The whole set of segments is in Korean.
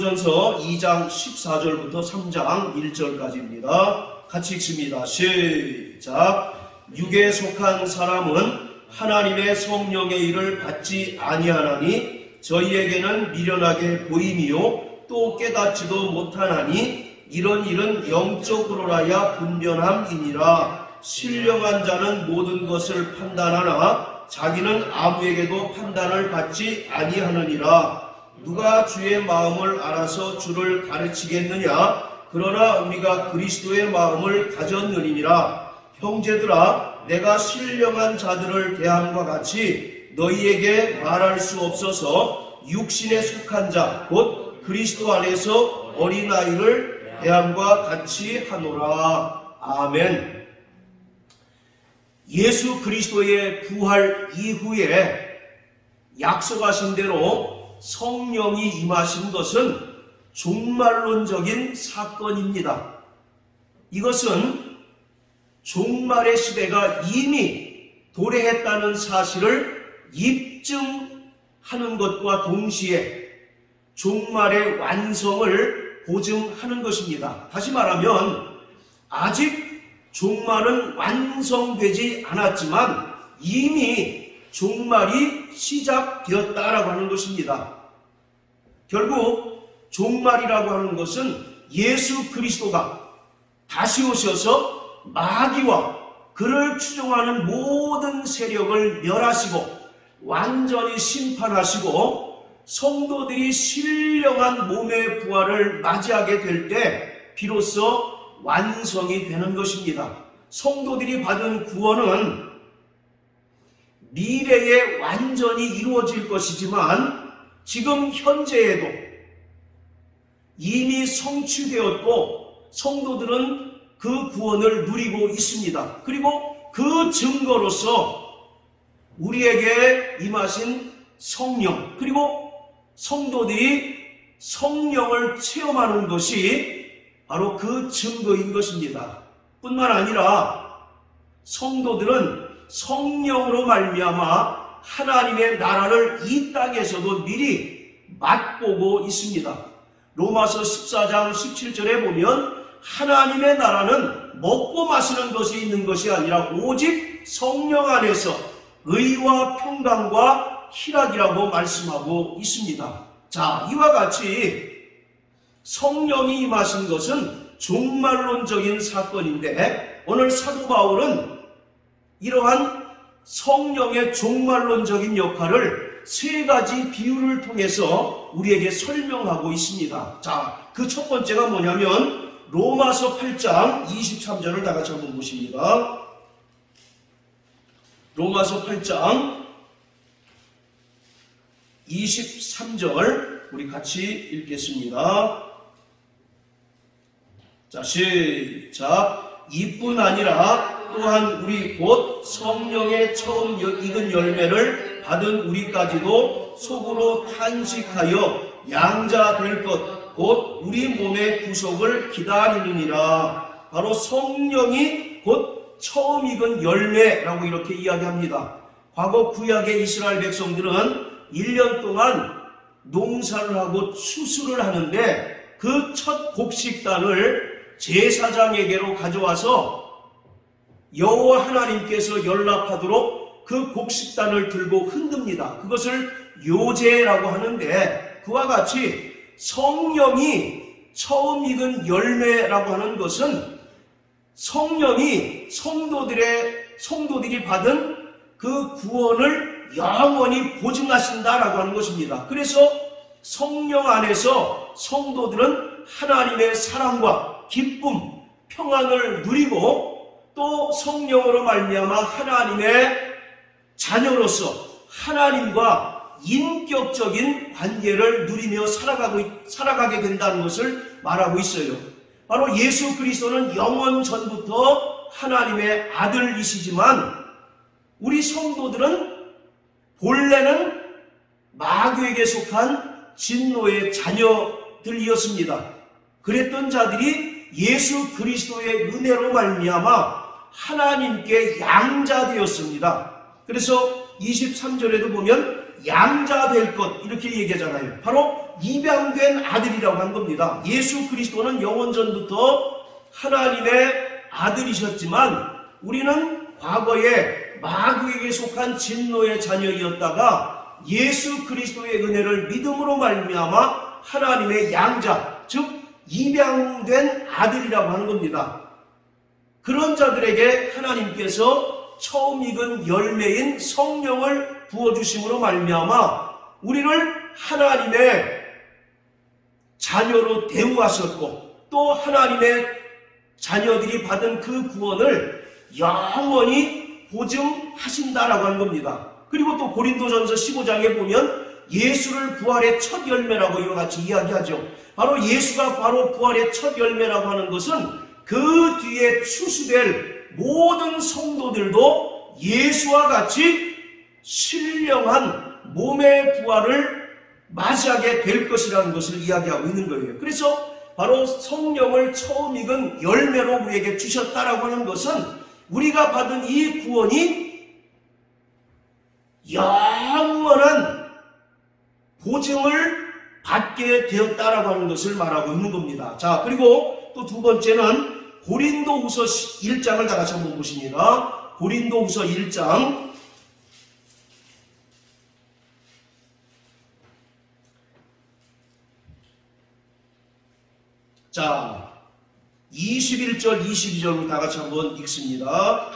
고린도전서 2장 14절부터 3장 1절까지입니다. 같이 읽습니다. 시작. 육에 속한 사람은 하나님의 성령의 일을 받지 아니하나니 저희에게는 미련하게 보임이요 또 깨닫지도 못하나니 이런 일은 영적으로라야 분변함이니라. 신령한 자는 모든 것을 판단하나 자기는 아무에게도 판단을 받지 아니하느니라. 누가 주의 마음을 알아서 주를 가르치겠느냐? 그러나 우리가 그리스도의 마음을 가졌느니라. 형제들아, 내가 신령한 자들을 대함과 같이 너희에게 말할 수 없어서 육신에 속한 자, 곧 그리스도 안에서 어린아이를 대함과 같이 하노라. 아멘. 예수 그리스도의 부활 이후에 약속하신 대로 성령이 임하신 것은 종말론적인 사건입니다. 이것은 종말의 시대가 이미 도래했다는 사실을 입증하는 것과 동시에 종말의 완성을 보증하는 것입니다. 다시 말하면 아직 종말은 완성되지 않았지만 이미 종말이 시작되었다라고 하는 것입니다. 결국 종말이라고 하는 것은 예수 그리스도가 다시 오셔서 마귀와 그를 추종하는 모든 세력을 멸하시고 완전히 심판하시고 성도들이 신령한 몸의 부활을 맞이하게 될 때 비로소 완성이 되는 것입니다. 성도들이 받은 구원은 미래에 완전히 이루어질 것이지만 지금 현재에도 이미 성취되었고 성도들은 그 구원을 누리고 있습니다. 그리고 그 증거로서 우리에게 임하신 성령, 그리고 성도들이 성령을 체험하는 것이 바로 그 증거인 것입니다. 뿐만 아니라 성도들은 성령으로 말미암아 하나님의 나라를 이 땅에서도 미리 맛보고 있습니다. 로마서 14장 17절에 보면 하나님의 나라는 먹고 마시는 것이 있는 것이 아니라 오직 성령 안에서 의와 평강과 희락이라고 말씀하고 있습니다. 자, 이와 같이 성령이 임하신 것은 종말론적인 사건인데 오늘 사도 바울은 이러한 성령의 종말론적인 역할을 세 가지 비유를 통해서 우리에게 설명하고 있습니다. 자, 그 첫 번째가 뭐냐면 로마서 8장 23절을 다 같이 한번 보십니다. 로마서 8장 23절 우리 같이 읽겠습니다. 자, 시작. 이뿐 아니라 또한 우리 곧 성령의 처음 익은 열매를 받은 우리까지도 속으로 탄식하여 양자 될 것 곧 우리 몸의 구속을 기다리느니라. 바로 성령이 곧 처음 익은 열매라고 이렇게 이야기합니다. 과거 구약의 이스라엘 백성들은 1년 동안 농사를 하고 추수를 하는데 그 첫 곡식단을 제사장에게로 가져와서 여호와 하나님께서 연락하도록 그 곡식단을 들고 흔듭니다. 그것을 요제라고 하는데 그와 같이 성령이 처음 익은 열매라고 하는 것은 성령이 성도들이 받은 그 구원을 영원히 보증하신다라고 하는 것입니다. 그래서 성령 안에서 성도들은 하나님의 사랑과 기쁨, 평안을 누리고 또 성령으로 말미암아 하나님의 자녀로서 하나님과 인격적인 관계를 누리며 살아가게 된다는 것을 말하고 있어요. 바로 예수 그리스도는 영원 전부터 하나님의 아들이시지만 우리 성도들은 본래는 마귀에게 속한 진노의 자녀들이었습니다. 그랬던 자들이 예수 그리스도의 은혜로 말미암아 하나님께 양자되었습니다. 그래서 23절에도 보면 양자 될 것 이렇게 얘기하잖아요. 바로 입양된 아들이라고 한 겁니다. 예수 그리스도는 영원전부터 하나님의 아들이셨지만 우리는 과거에 마귀에게 속한 진노의 자녀이었다가 예수 그리스도의 은혜를 믿음으로 말미암아 하나님의 양자, 즉 입양된 아들이라고 하는 겁니다. 그런 자들에게 하나님께서 처음 익은 열매인 성령을 부어주심으로 말미암아 우리를 하나님의 자녀로 대우하셨고 또 하나님의 자녀들이 받은 그 구원을 영원히 보증하신다라고 하는 겁니다. 그리고 또 고린도전서 15장에 보면 예수를 부활의 첫 열매라고 이와 같이 이야기하죠. 바로 예수가 바로 부활의 첫 열매라고 하는 것은 그 뒤에 추수될 모든 성도들도 예수와 같이 신령한 몸의 부활을 맞이하게 될 것이라는 것을 이야기하고 있는 거예요. 그래서 바로 성령을 처음 익은 열매로 우리에게 주셨다라고 하는 것은 우리가 받은 이 구원이 영원한 보증을 받게 되었다라고 하는 것을 말하고 있는 겁니다. 자, 그리고 또 두 번째는 고린도후서 1장을 다 같이 한번 보십니다. 고린도후서 1장 자 21절 22절로 다 같이 한번 읽습니다.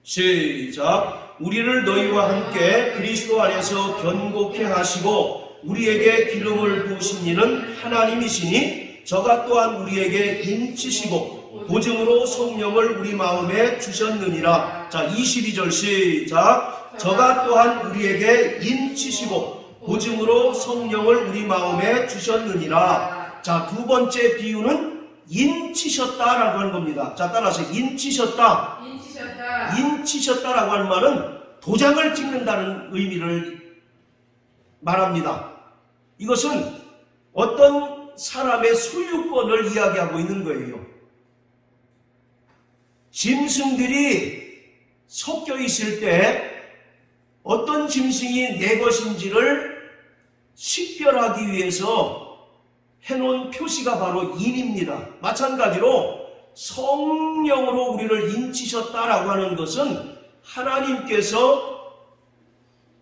시작. 우리를 너희와 함께 그리스도 안에서 견고케 하시고 우리에게 기름을 부으신 이는 하나님이시니 저가 또한 우리에게 인치시고 보증으로 성령을 우리 마음에 주셨느니라. 자 22절 시작. 저가 또한 우리에게 인치시고 보증으로 성령을 우리 마음에 주셨느니라. 자 두 번째 비유는 인치셨다라고 하는 겁니다. 자 따라서 인치셨다. 인치셨다라고 하는 말은 도장을 찍는다는 의미를 말합니다. 이것은 어떤 사람의 소유권을 이야기하고 있는 거예요. 짐승들이 섞여 있을 때 어떤 짐승이 내 것인지를 식별하기 위해서 해놓은 표시가 바로 인입니다. 마찬가지로 성령으로 우리를 인치셨다라고 하는 것은 하나님께서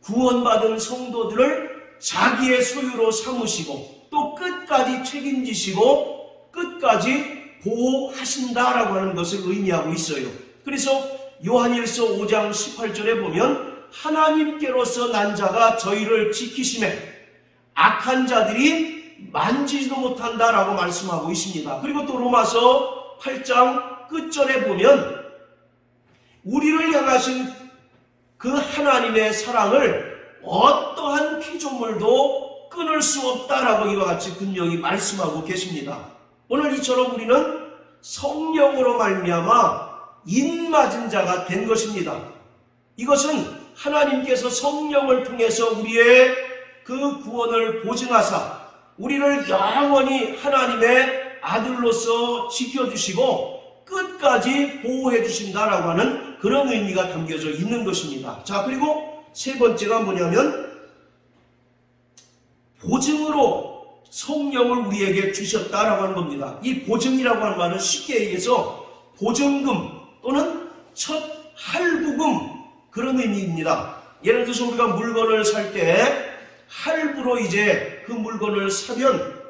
구원받은 성도들을 자기의 소유로 삼으시고 또 끝까지 책임지시고 끝까지 보호하신다라고 하는 것을 의미하고 있어요. 그래서 요한일서 5장 18절에 보면 하나님께로서 난 자가 저희를 지키심에 악한 자들이 만지지도 못한다라고 말씀하고 있습니다. 그리고 또 로마서 8장 끝절에 보면 우리를 향하신 그 하나님의 사랑을 어떠한 피조물도 끊을 수 없다라고 이와 같이 분명히 말씀하고 계십니다. 오늘 이처럼 우리는 성령으로 말미암아 인맞은 자가 된 것입니다. 이것은 하나님께서 성령을 통해서 우리의 그 구원을 보증하사 우리를 영원히 하나님의 아들로서 지켜주시고 끝까지 보호해 주신다라고 하는 그런 의미가 담겨져 있는 것입니다. 자, 그리고 세 번째가 뭐냐면 보증으로 성령을 우리에게 주셨다라고 하는 겁니다. 이 보증이라고 하는 말은 쉽게 얘기해서 보증금 또는 첫 할부금 그런 의미입니다. 예를 들어서 우리가 물건을 살 때 할부로 이제 그 물건을 사면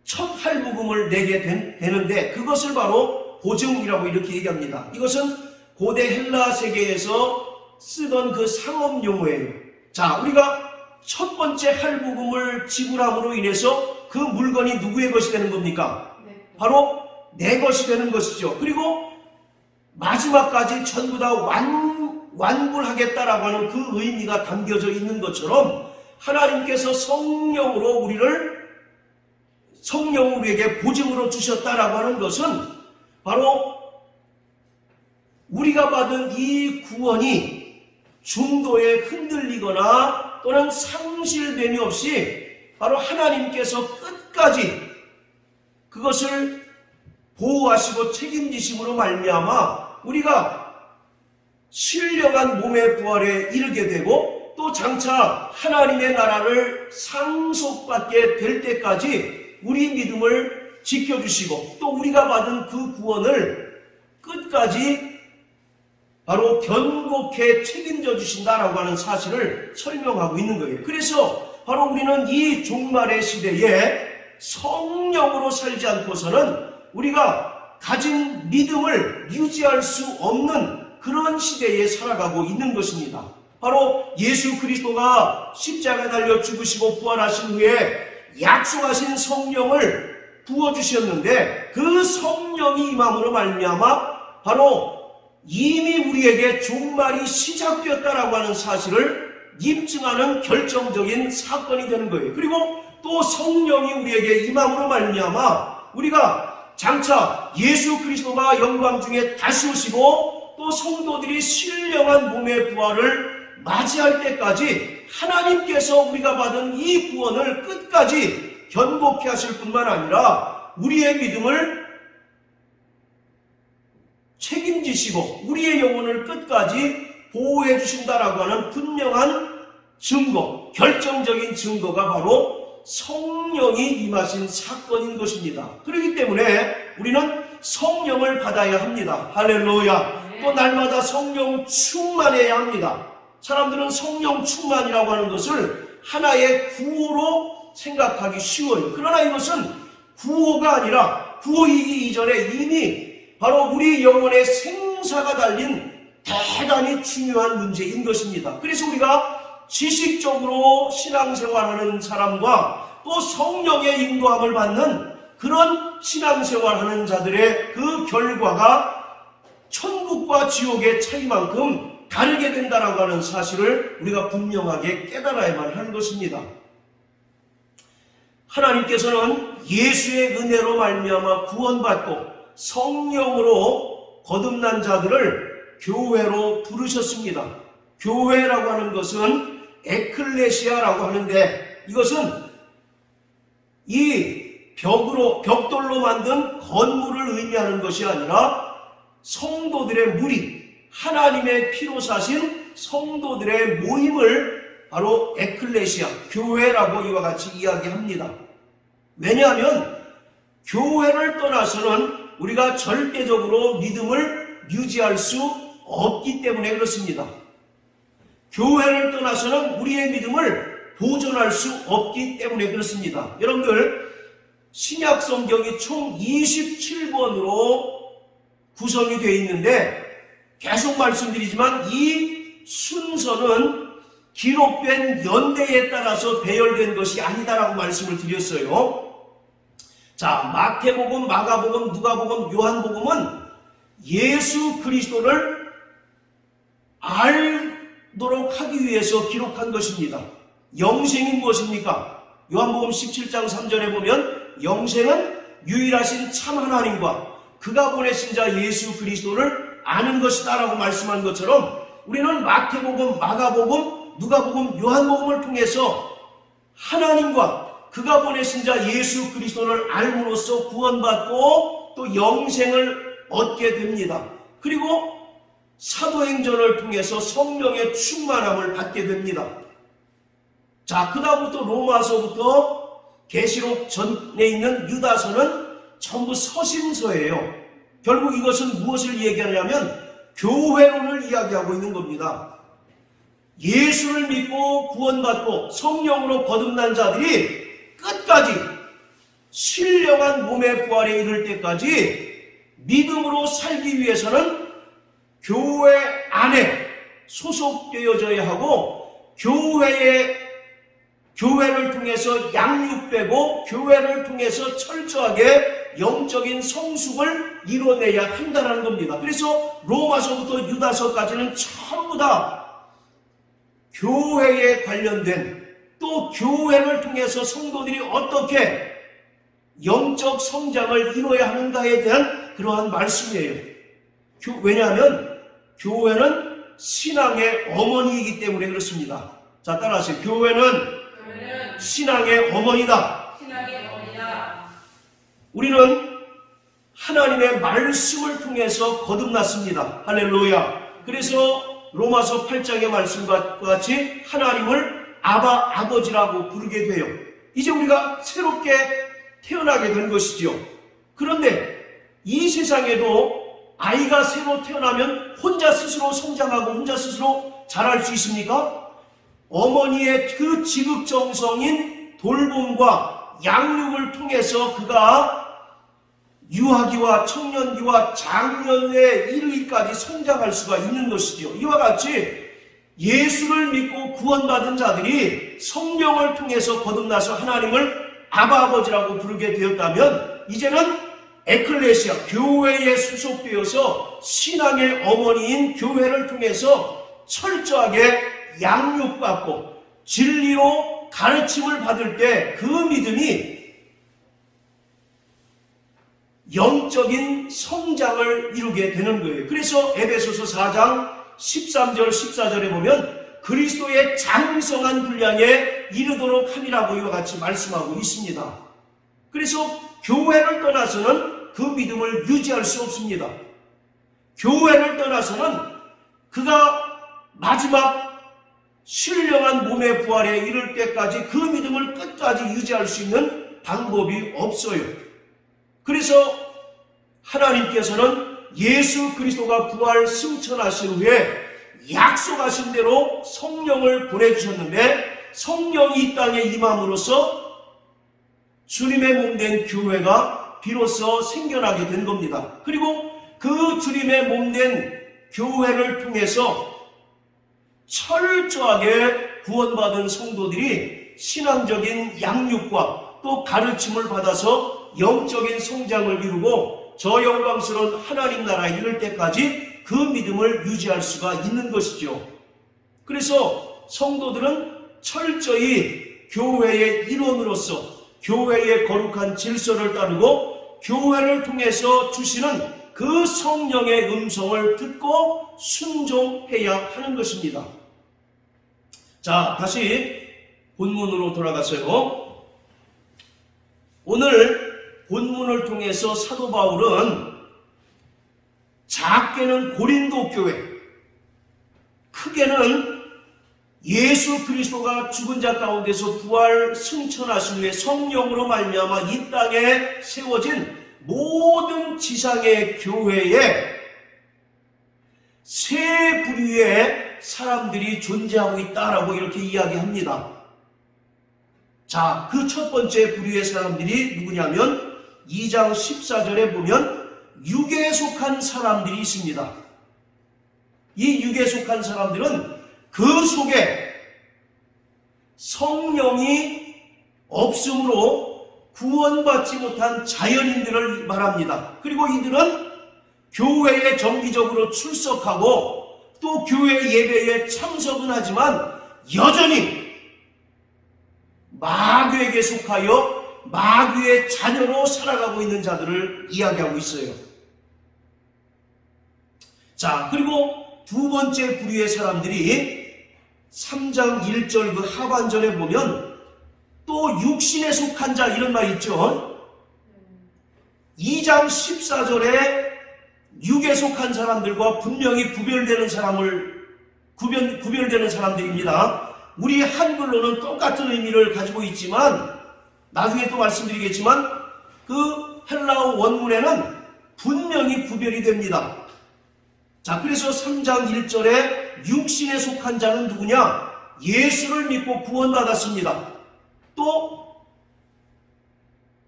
첫 할부금을 내게 되는데 그것을 바로 보증이라고 이렇게 얘기합니다. 이것은 고대 헬라 세계에서 쓰던 그 상업 용어예요. 자, 우리가 첫 번째 할부금을 지불함으로 인해서 그 물건이 누구의 것이 되는 겁니까? 바로 내 것이 되는 것이죠. 그리고 마지막까지 전부 다 완불하겠다라고 하는 그 의미가 담겨져 있는 것처럼 하나님께서 성령으로 우리에게 보증으로 주셨다라고 하는 것은 바로 우리가 받은 이 구원이 중도에 흔들리거나 또는 상실됨이 없이 바로 하나님께서 끝까지 그것을 보호하시고 책임지심으로 말미암아 우리가 신령한 몸의 부활에 이르게 되고 또 장차 하나님의 나라를 상속받게 될 때까지 우리 믿음을 지켜주시고 또 우리가 받은 그 구원을 끝까지 바로 견고케 책임져 주신다라고 하는 사실을 설명하고 있는 거예요. 그래서 바로 우리는 이 종말의 시대에 성령으로 살지 않고서는 우리가 가진 믿음을 유지할 수 없는 그런 시대에 살아가고 있는 것입니다. 바로 예수 그리스도가 십자가에 달려 죽으시고 부활하신 후에 약속하신 성령을 부어주셨는데 그 성령이 임함으로 말미암아 바로 이미 우리에게 종말이 시작되었다라고 하는 사실을 입증하는 결정적인 사건이 되는 거예요. 그리고 또 성령이 우리에게 임함으로 말미암아 우리가 장차 예수 그리스도가 영광 중에 다시 오시고 또 성도들이 신령한 몸의 부활을 맞이할 때까지 하나님께서 우리가 받은 이 구원을 끝까지 견고케 하실 뿐만 아니라 우리의 믿음을 책임지시고 우리의 영혼을 끝까지 보호해 주신다라고 하는 분명한 증거, 결정적인 증거가 바로 성령이 임하신 사건인 것입니다. 그렇기 때문에 우리는 성령을 받아야 합니다. 할렐루야. 또 날마다 성령 충만해야 합니다. 사람들은 성령 충만이라고 하는 것을 하나의 구호로 생각하기 쉬워요. 그러나 이것은 구호가 아니라 구호이기 이전에 이미 바로 우리 영혼의 생사가 달린 대단히 중요한 문제인 것입니다. 그래서 우리가 지식적으로 신앙생활하는 사람과 또 성령의 인도함을 받는 그런 신앙생활하는 자들의 그 결과가 천국과 지옥의 차이만큼 다르게 된다라고 하는 사실을 우리가 분명하게 깨달아야만 하는 것입니다. 하나님께서는 예수의 은혜로 말미암아 구원받고 성령으로 거듭난 자들을 교회로 부르셨습니다. 교회라고 하는 것은 에클레시아라고 하는데 이것은 이 벽돌로 만든 건물을 의미하는 것이 아니라 성도들의 무리, 하나님의 피로 사신 성도들의 모임을 바로 에클레시아, 교회라고 이와 같이 이야기합니다. 왜냐하면 교회를 떠나서는 우리가 절대적으로 믿음을 유지할 수 없기 때문에 그렇습니다. 교회를 떠나서는 우리의 믿음을 보존할 수 없기 때문에 그렇습니다. 여러분들 신약 성경이 총 27권으로 구성이 되어 있는데 계속 말씀드리지만 이 순서는 기록된 연대에 따라서 배열된 것이 아니다라고 말씀을 드렸어요. 자, 마태복음, 마가복음, 누가복음, 요한복음은 예수 그리스도를 알도록 하기 위해서 기록한 것입니다. 영생이 무엇입니까? 요한복음 17장 3절에 보면 영생은 유일하신 참 하나님과 그가 보내신 자 예수 그리스도를 아는 것이다 라고 말씀한 것처럼 우리는 마태복음, 마가복음, 누가복음, 요한복음을 통해서 하나님과 그가 보내신 자 예수 그리스도를 알므로써 구원받고 또 영생을 얻게 됩니다. 그리고 사도행전을 통해서 성령의 충만함을 받게 됩니다. 자, 그 다음부터 로마서부터 계시록 전에 있는 유다서는 전부 서신서예요. 결국 이것은 무엇을 얘기하냐면 교회론을 이야기하고 있는 겁니다. 예수를 믿고 구원받고 성령으로 거듭난 자들이 끝까지 신령한 몸의 부활에 이를 때까지 믿음으로 살기 위해서는 교회 안에 소속되어져야 하고 교회를 통해서 양육되고 교회를 통해서 철저하게 영적인 성숙을 이뤄내야 한다는 겁니다. 그래서 로마서부터 유다서까지는 전부 다 교회에 관련된 또 교회를 통해서 성도들이 어떻게 영적 성장을 이뤄야 하는가에 대한 그러한 말씀이에요. 왜냐하면 교회는 신앙의 어머니이기 때문에 그렇습니다. 자, 따라하세요. 교회는 신앙의 어머니다. 우리는 하나님의 말씀을 통해서 거듭났습니다. 할렐루야. 그래서 로마서 8장의 말씀과 같이 하나님을 아버지라고 부르게 돼요. 이제 우리가 새롭게 태어나게 된 것이지요. 그런데 이 세상에도 아이가 새로 태어나면 혼자 스스로 성장하고 혼자 스스로 자랄 수 있습니까? 어머니의 그 지극정성인 돌봄과 양육을 통해서 그가 유아기와 청년기와 장년에 이르기까지 성장할 수가 있는 것이지요. 이와 같이 예수를 믿고 구원받은 자들이 성령을 통해서 거듭나서 하나님을 아버지라고 부르게 되었다면 이제는 에클레시아, 교회에 소속되어서 신앙의 어머니인 교회를 통해서 철저하게 양육받고 진리로 가르침을 받을 때 그 믿음이 영적인 성장을 이루게 되는 거예요. 그래서 에베소서 4장 13절 14절에 보면 그리스도의 장성한 분량에 이르도록 함이라고 이와 같이 말씀하고 있습니다. 그래서 교회를 떠나서는 그 믿음을 유지할 수 없습니다. 교회를 떠나서는 그가 마지막 신령한 몸의 부활에 이를 때까지 그 믿음을 끝까지 유지할 수 있는 방법이 없어요. 그래서 하나님께서는 예수 그리스도가 부활 승천하신 후에 약속하신 대로 성령을 보내주셨는데 성령이 이 땅에 임함으로써 주님의 몸된 교회가 비로소 생겨나게 된 겁니다. 그리고 그 주님의 몸된 교회를 통해서 철저하게 구원받은 성도들이 신앙적인 양육과 또 가르침을 받아서 영적인 성장을 이루고 저 영광스러운 하나님 나라에 이를 때까지 그 믿음을 유지할 수가 있는 것이죠. 그래서 성도들은 철저히 교회의 일원으로서 교회의 거룩한 질서를 따르고 교회를 통해서 주시는 그 성령의 음성을 듣고 순종해야 하는 것입니다. 자, 다시 본문으로 돌아가서요. 오늘 본문을 통해서 사도 바울은 작게는 고린도 교회, 크게는 예수 그리스도가 죽은 자 가운데서 부활 승천하신 후에 성령으로 말미암아 이 땅에 세워진 모든 지상의 교회에 세 부류의 사람들이 존재하고 있다라고 이렇게 이야기합니다. 자, 그 첫 번째 부류의 사람들이 누구냐면 2장 14절에 보면 육에 속한 사람들이 있습니다. 이 육에 속한 사람들은 그 속에 성령이 없으므로 구원받지 못한 자연인들을 말합니다. 그리고 이들은 교회에 정기적으로 출석하고 또 교회 예배에 참석은 하지만 여전히 마귀에게 속하여 마귀의 자녀로 살아가고 있는 자들을 이야기하고 있어요. 자, 그리고 두 번째 부류의 사람들이 3장 1절 그 하반절에 보면 또 육신에 속한 자 이런 말 있죠. 2장 14절에 육에 속한 사람들과 분명히 구별되는 사람들입니다. 우리 한글로는 똑같은 의미를 가지고 있지만 나중에 또 말씀드리겠지만 그 헬라어 원문에는 분명히 구별이 됩니다. 자, 그래서 3장 1절에 육신에 속한 자는 누구냐? 예수를 믿고 구원받았습니다. 또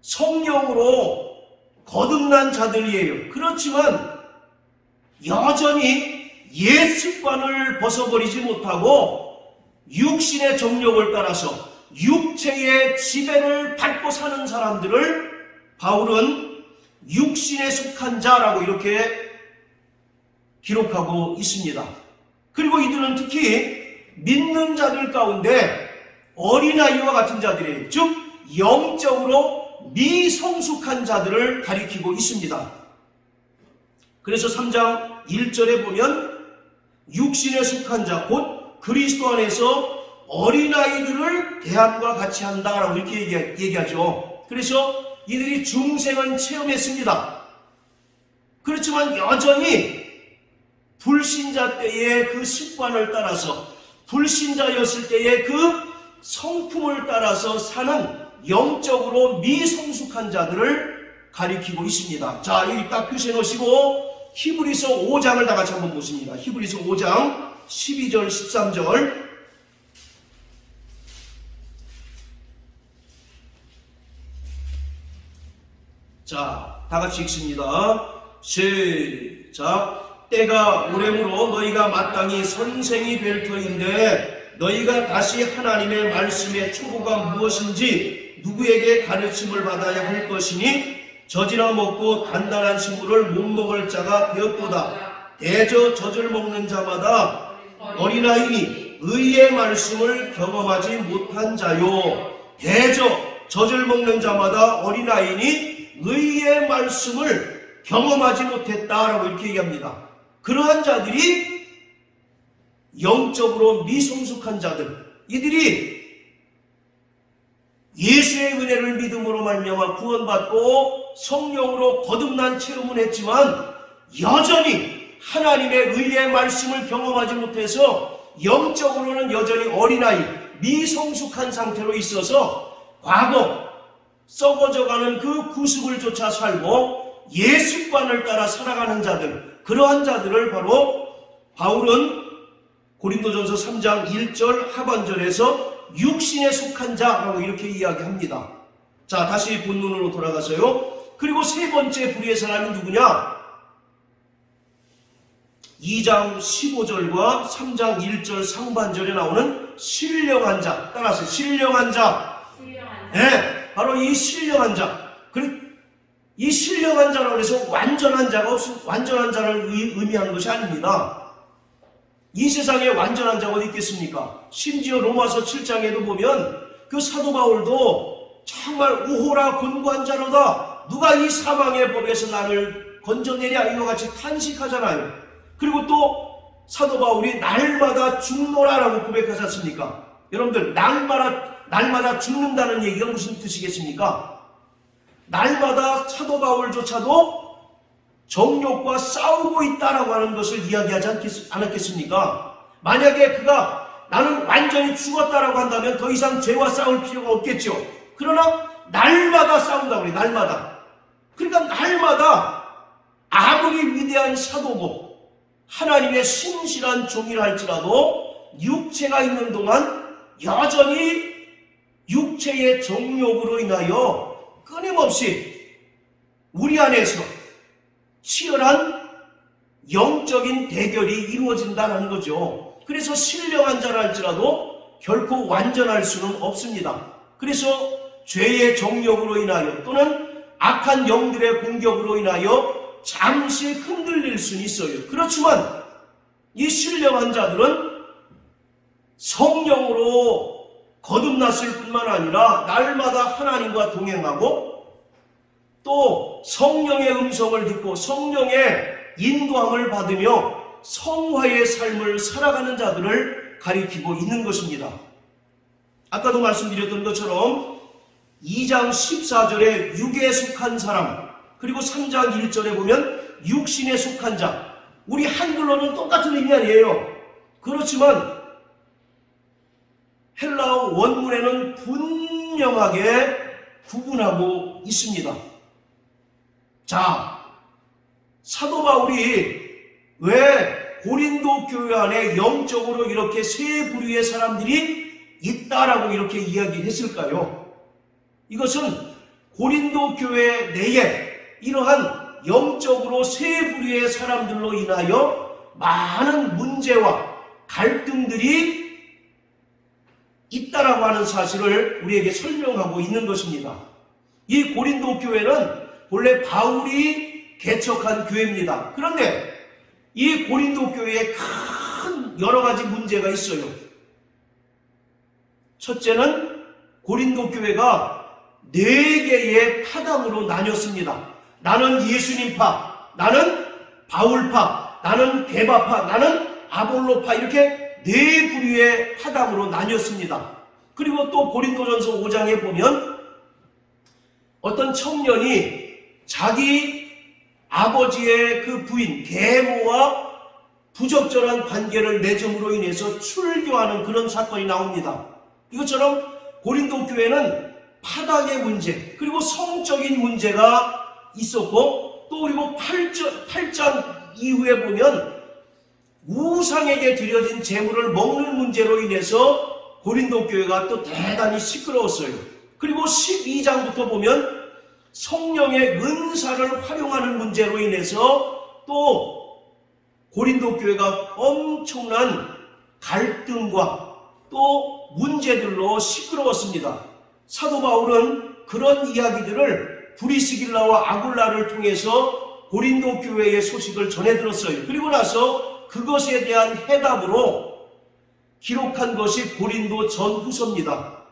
성령으로 거듭난 자들이에요. 그렇지만 여전히 옛 습관을 벗어버리지 못하고 육신의 정욕을 따라서 육체의 지배를 받고 사는 사람들을 바울은 육신에 속한 자라고 이렇게 기록하고 있습니다. 그리고 이들은 특히 믿는 자들 가운데 어린아이와 같은 자들이에요. 즉 영적으로 미성숙한 자들을 가리키고 있습니다. 그래서 3장 1절에 보면 육신에 속한 자 곧 그리스도 안에서 어린아이들을 대함과 같이 한다라고 이렇게 얘기하죠. 그래서 이들이 중생은 체험했습니다. 그렇지만 여전히 불신자 때의 그 습관을 따라서, 불신자였을 때의 그 성품을 따라서 사는 영적으로 미성숙한 자들을 가리키고 있습니다. 자, 여기 딱 표시해 놓으시고 히브리서 5장을 다 같이 한번 보십니다. 히브리서 5장 12절 13절. 자, 다 같이 읽습니다. 시작. 때가 오래므로 너희가 마땅히 선생이 될 터인데 너희가 다시 하나님의 말씀의 초보가 무엇인지 누구에게 가르침을 받아야 할 것이니 젖이나 먹고 단단한 식물을 못 먹을 자가 되었도다. 대저 젖을 먹는 자마다 어린아이니 의의 말씀을 경험하지 못한 자요. 대저 젖을 먹는 자마다 어린아이니 의의 말씀을 경험하지 못했다라고 이렇게 얘기합니다. 그러한 자들이 영적으로 미성숙한 자들, 이들이 예수의 은혜를 믿음으로 말미암아 구원받고 성령으로 거듭난 체험은 했지만 여전히 하나님의 의의 말씀을 경험하지 못해서 영적으로는 여전히 어린아이, 미성숙한 상태로 있어서 과거 썩어져가는 그 구습을 쫓아 살고 예습관을 따라 살아가는 자들, 그러한 자들을 바로 바울은 고린도전서 3장 1절 하반절에서 육신에 속한 자라고 이렇게 이야기합니다. 자, 다시 본문으로 돌아가서요. 그리고 세 번째 불의의 사람이 누구냐? 2장 15절과 3장 1절 상반절에 나오는 신령한 자. 따라서 신령한 자. 네, 바로 이 신령한 자. 이 신령한 자라고 해서 완전한 자가 완전한 자를 의미하는 것이 아닙니다. 이 세상에 완전한 자가 어디 있겠습니까? 심지어 로마서 7장에도 보면 그 사도 바울도 정말 우호라 곤고한 자로다. 누가 이 사망의 법에서 나를 건져내랴 이와 같이 탄식하잖아요. 그리고 또 사도 바울이 날마다 죽노라라고 고백하지 않습니까? 여러분들 날마다 죽는다는 얘기가 무슨 뜻이겠습니까? 날마다 사도 바울조차도 정욕과 싸우고 있다라고 하는 것을 이야기하지 않았겠습니까? 만약에 그가 나는 완전히 죽었다라고 한다면 더 이상 죄와 싸울 필요가 없겠죠. 그러나 날마다 싸운다고 그래요. 날마다. 그러니까 날마다 아무리 위대한 사도고 하나님의 신실한 종이라 할지라도 육체가 있는 동안 여전히 육체의 정욕으로 인하여 끊임없이 우리 안에서 치열한 영적인 대결이 이루어진다는 거죠. 그래서 신령한 자라 할지라도 결코 완전할 수는 없습니다. 그래서 죄의 정욕으로 인하여 또는 악한 영들의 공격으로 인하여 잠시 흔들릴 수는 있어요. 그렇지만 이 신령한 자들은 성령으로 거듭났을 뿐만 아니라 날마다 하나님과 동행하고 또 성령의 음성을 듣고 성령의 인도함을 받으며 성화의 삶을 살아가는 자들을 가리키고 있는 것입니다. 아까도 말씀드렸던 것처럼 2장 14절에 육에 속한 사람, 그리고 3장 1절에 보면 육신에 속한 자, 우리 한글로는 똑같은 의미 아니에요. 그렇지만 헬라어 원문에는 분명하게 구분하고 있습니다. 자, 사도 바울이 왜 고린도 교회 안에 영적으로 이렇게 세 부류의 사람들이 있다라고 이렇게 이야기했을까요? 이것은 고린도 교회 내에 이러한 영적으로 세 부류의 사람들로 인하여 많은 문제와 갈등들이 있다라고 하는 사실을 우리에게 설명하고 있는 것입니다. 이 고린도 교회는 본래 바울이 개척한 교회입니다. 그런데 이 고린도 교회에 큰 여러 가지 문제가 있어요. 첫째는 고린도 교회가 4개의 파당으로 나뉘었습니다. 나는 예수님파, 나는 바울파, 나는 게바파, 나는 아볼로파, 이렇게 4부류의 파당으로 나뉘었습니다. 그리고 또 고린도전서 5장에 보면 어떤 청년이 자기 아버지의 그 부인 계모와 부적절한 관계를 맺음으로 인해서 출교하는 그런 사건이 나옵니다. 이것처럼 고린도 교회는 파당의 문제, 그리고 성적인 문제가 있었고, 또 그리고 8장 이후에 보면 우상에게 드려진 제물을 먹는 문제로 인해서 고린도 교회가 또 대단히 시끄러웠어요. 그리고 12장부터 보면 성령의 은사를 활용하는 문제로 인해서 또 고린도 교회가 엄청난 갈등과 또 문제들로 시끄러웠습니다. 사도 바울은 그런 이야기들을 브리스길라와 아굴라를 통해서 고린도 교회의 소식을 전해 들었어요. 그리고 나서 그것에 대한 해답으로 기록한 것이 고린도 전후서입니다.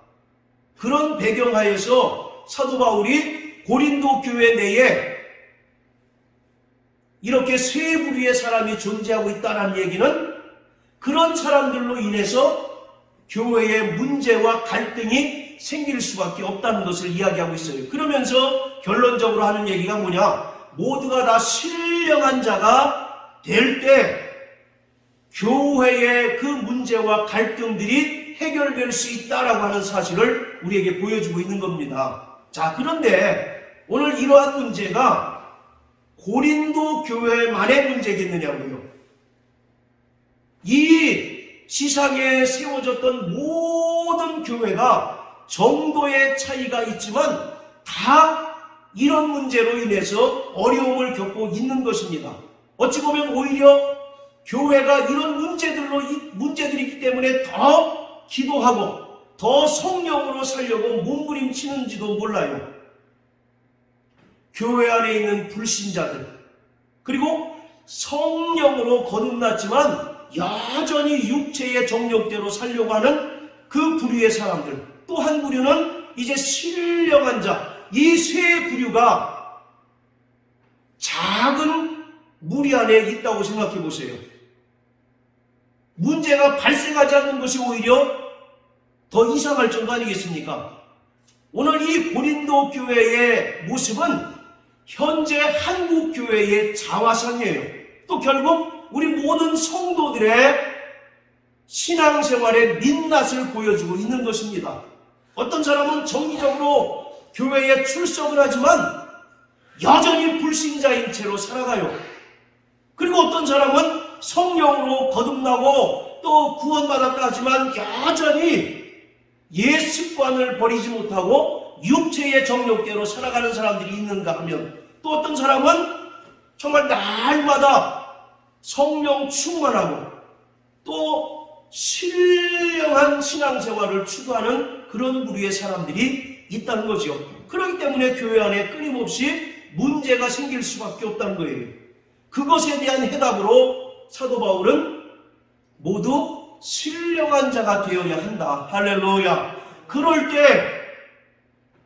그런 배경하에서 사도 바울이 고린도 교회 내에 이렇게 세 부류의 사람이 존재하고 있다는 얘기는 그런 사람들로 인해서 교회의 문제와 갈등이 생길 수밖에 없다는 것을 이야기하고 있어요. 그러면서 결론적으로 하는 얘기가 뭐냐? 모두가 다 신령한 자가 될 때 교회의 그 문제와 갈등들이 해결될 수 있다라고 하는 사실을 우리에게 보여주고 있는 겁니다. 자, 그런데 오늘 이러한 문제가 고린도 교회만의 문제겠느냐고요. 이 지상에 세워졌던 모든 교회가 정도의 차이가 있지만 다 이런 문제로 인해서 어려움을 겪고 있는 것입니다. 어찌 보면 오히려 교회가 이런 문제들이기 때문에 더 기도하고 더 성령으로 살려고 몸부림치는지도 몰라요. 교회 안에 있는 불신자들, 그리고 성령으로 거듭났지만 여전히 육체의 정욕대로 살려고 하는 그 부류의 사람들, 또 한 부류는 이제 신령한 자, 이 세 부류가 작은 무리 안에 있다고 생각해 보세요. 문제가 발생하지 않는 것이 오히려 더 이상할 정도 아니겠습니까? 오늘 이 고린도 교회의 모습은 현재 한국 교회의 자화상이에요. 또 결국 우리 모든 성도들의 신앙생활의 민낯을 보여주고 있는 것입니다. 어떤 사람은 정기적으로 교회에 출석을 하지만 여전히 불신자인 채로 살아가요. 그리고 어떤 사람은 성령으로 거듭나고 또 구원받았다 하지만 여전히 옛 습관을 버리지 못하고 육체의 정욕대로 살아가는 사람들이 있는가 하면, 또 어떤 사람은 정말 날마다 성령 충만하고 또 신령한 신앙생활을 추구하는 그런 부류의 사람들이 있다는 거죠. 그렇기 때문에 교회 안에 끊임없이 문제가 생길 수밖에 없다는 거예요. 그것에 대한 해답으로 사도 바울은 모두 신령한 자가 되어야 한다. 할렐루야. 그럴 때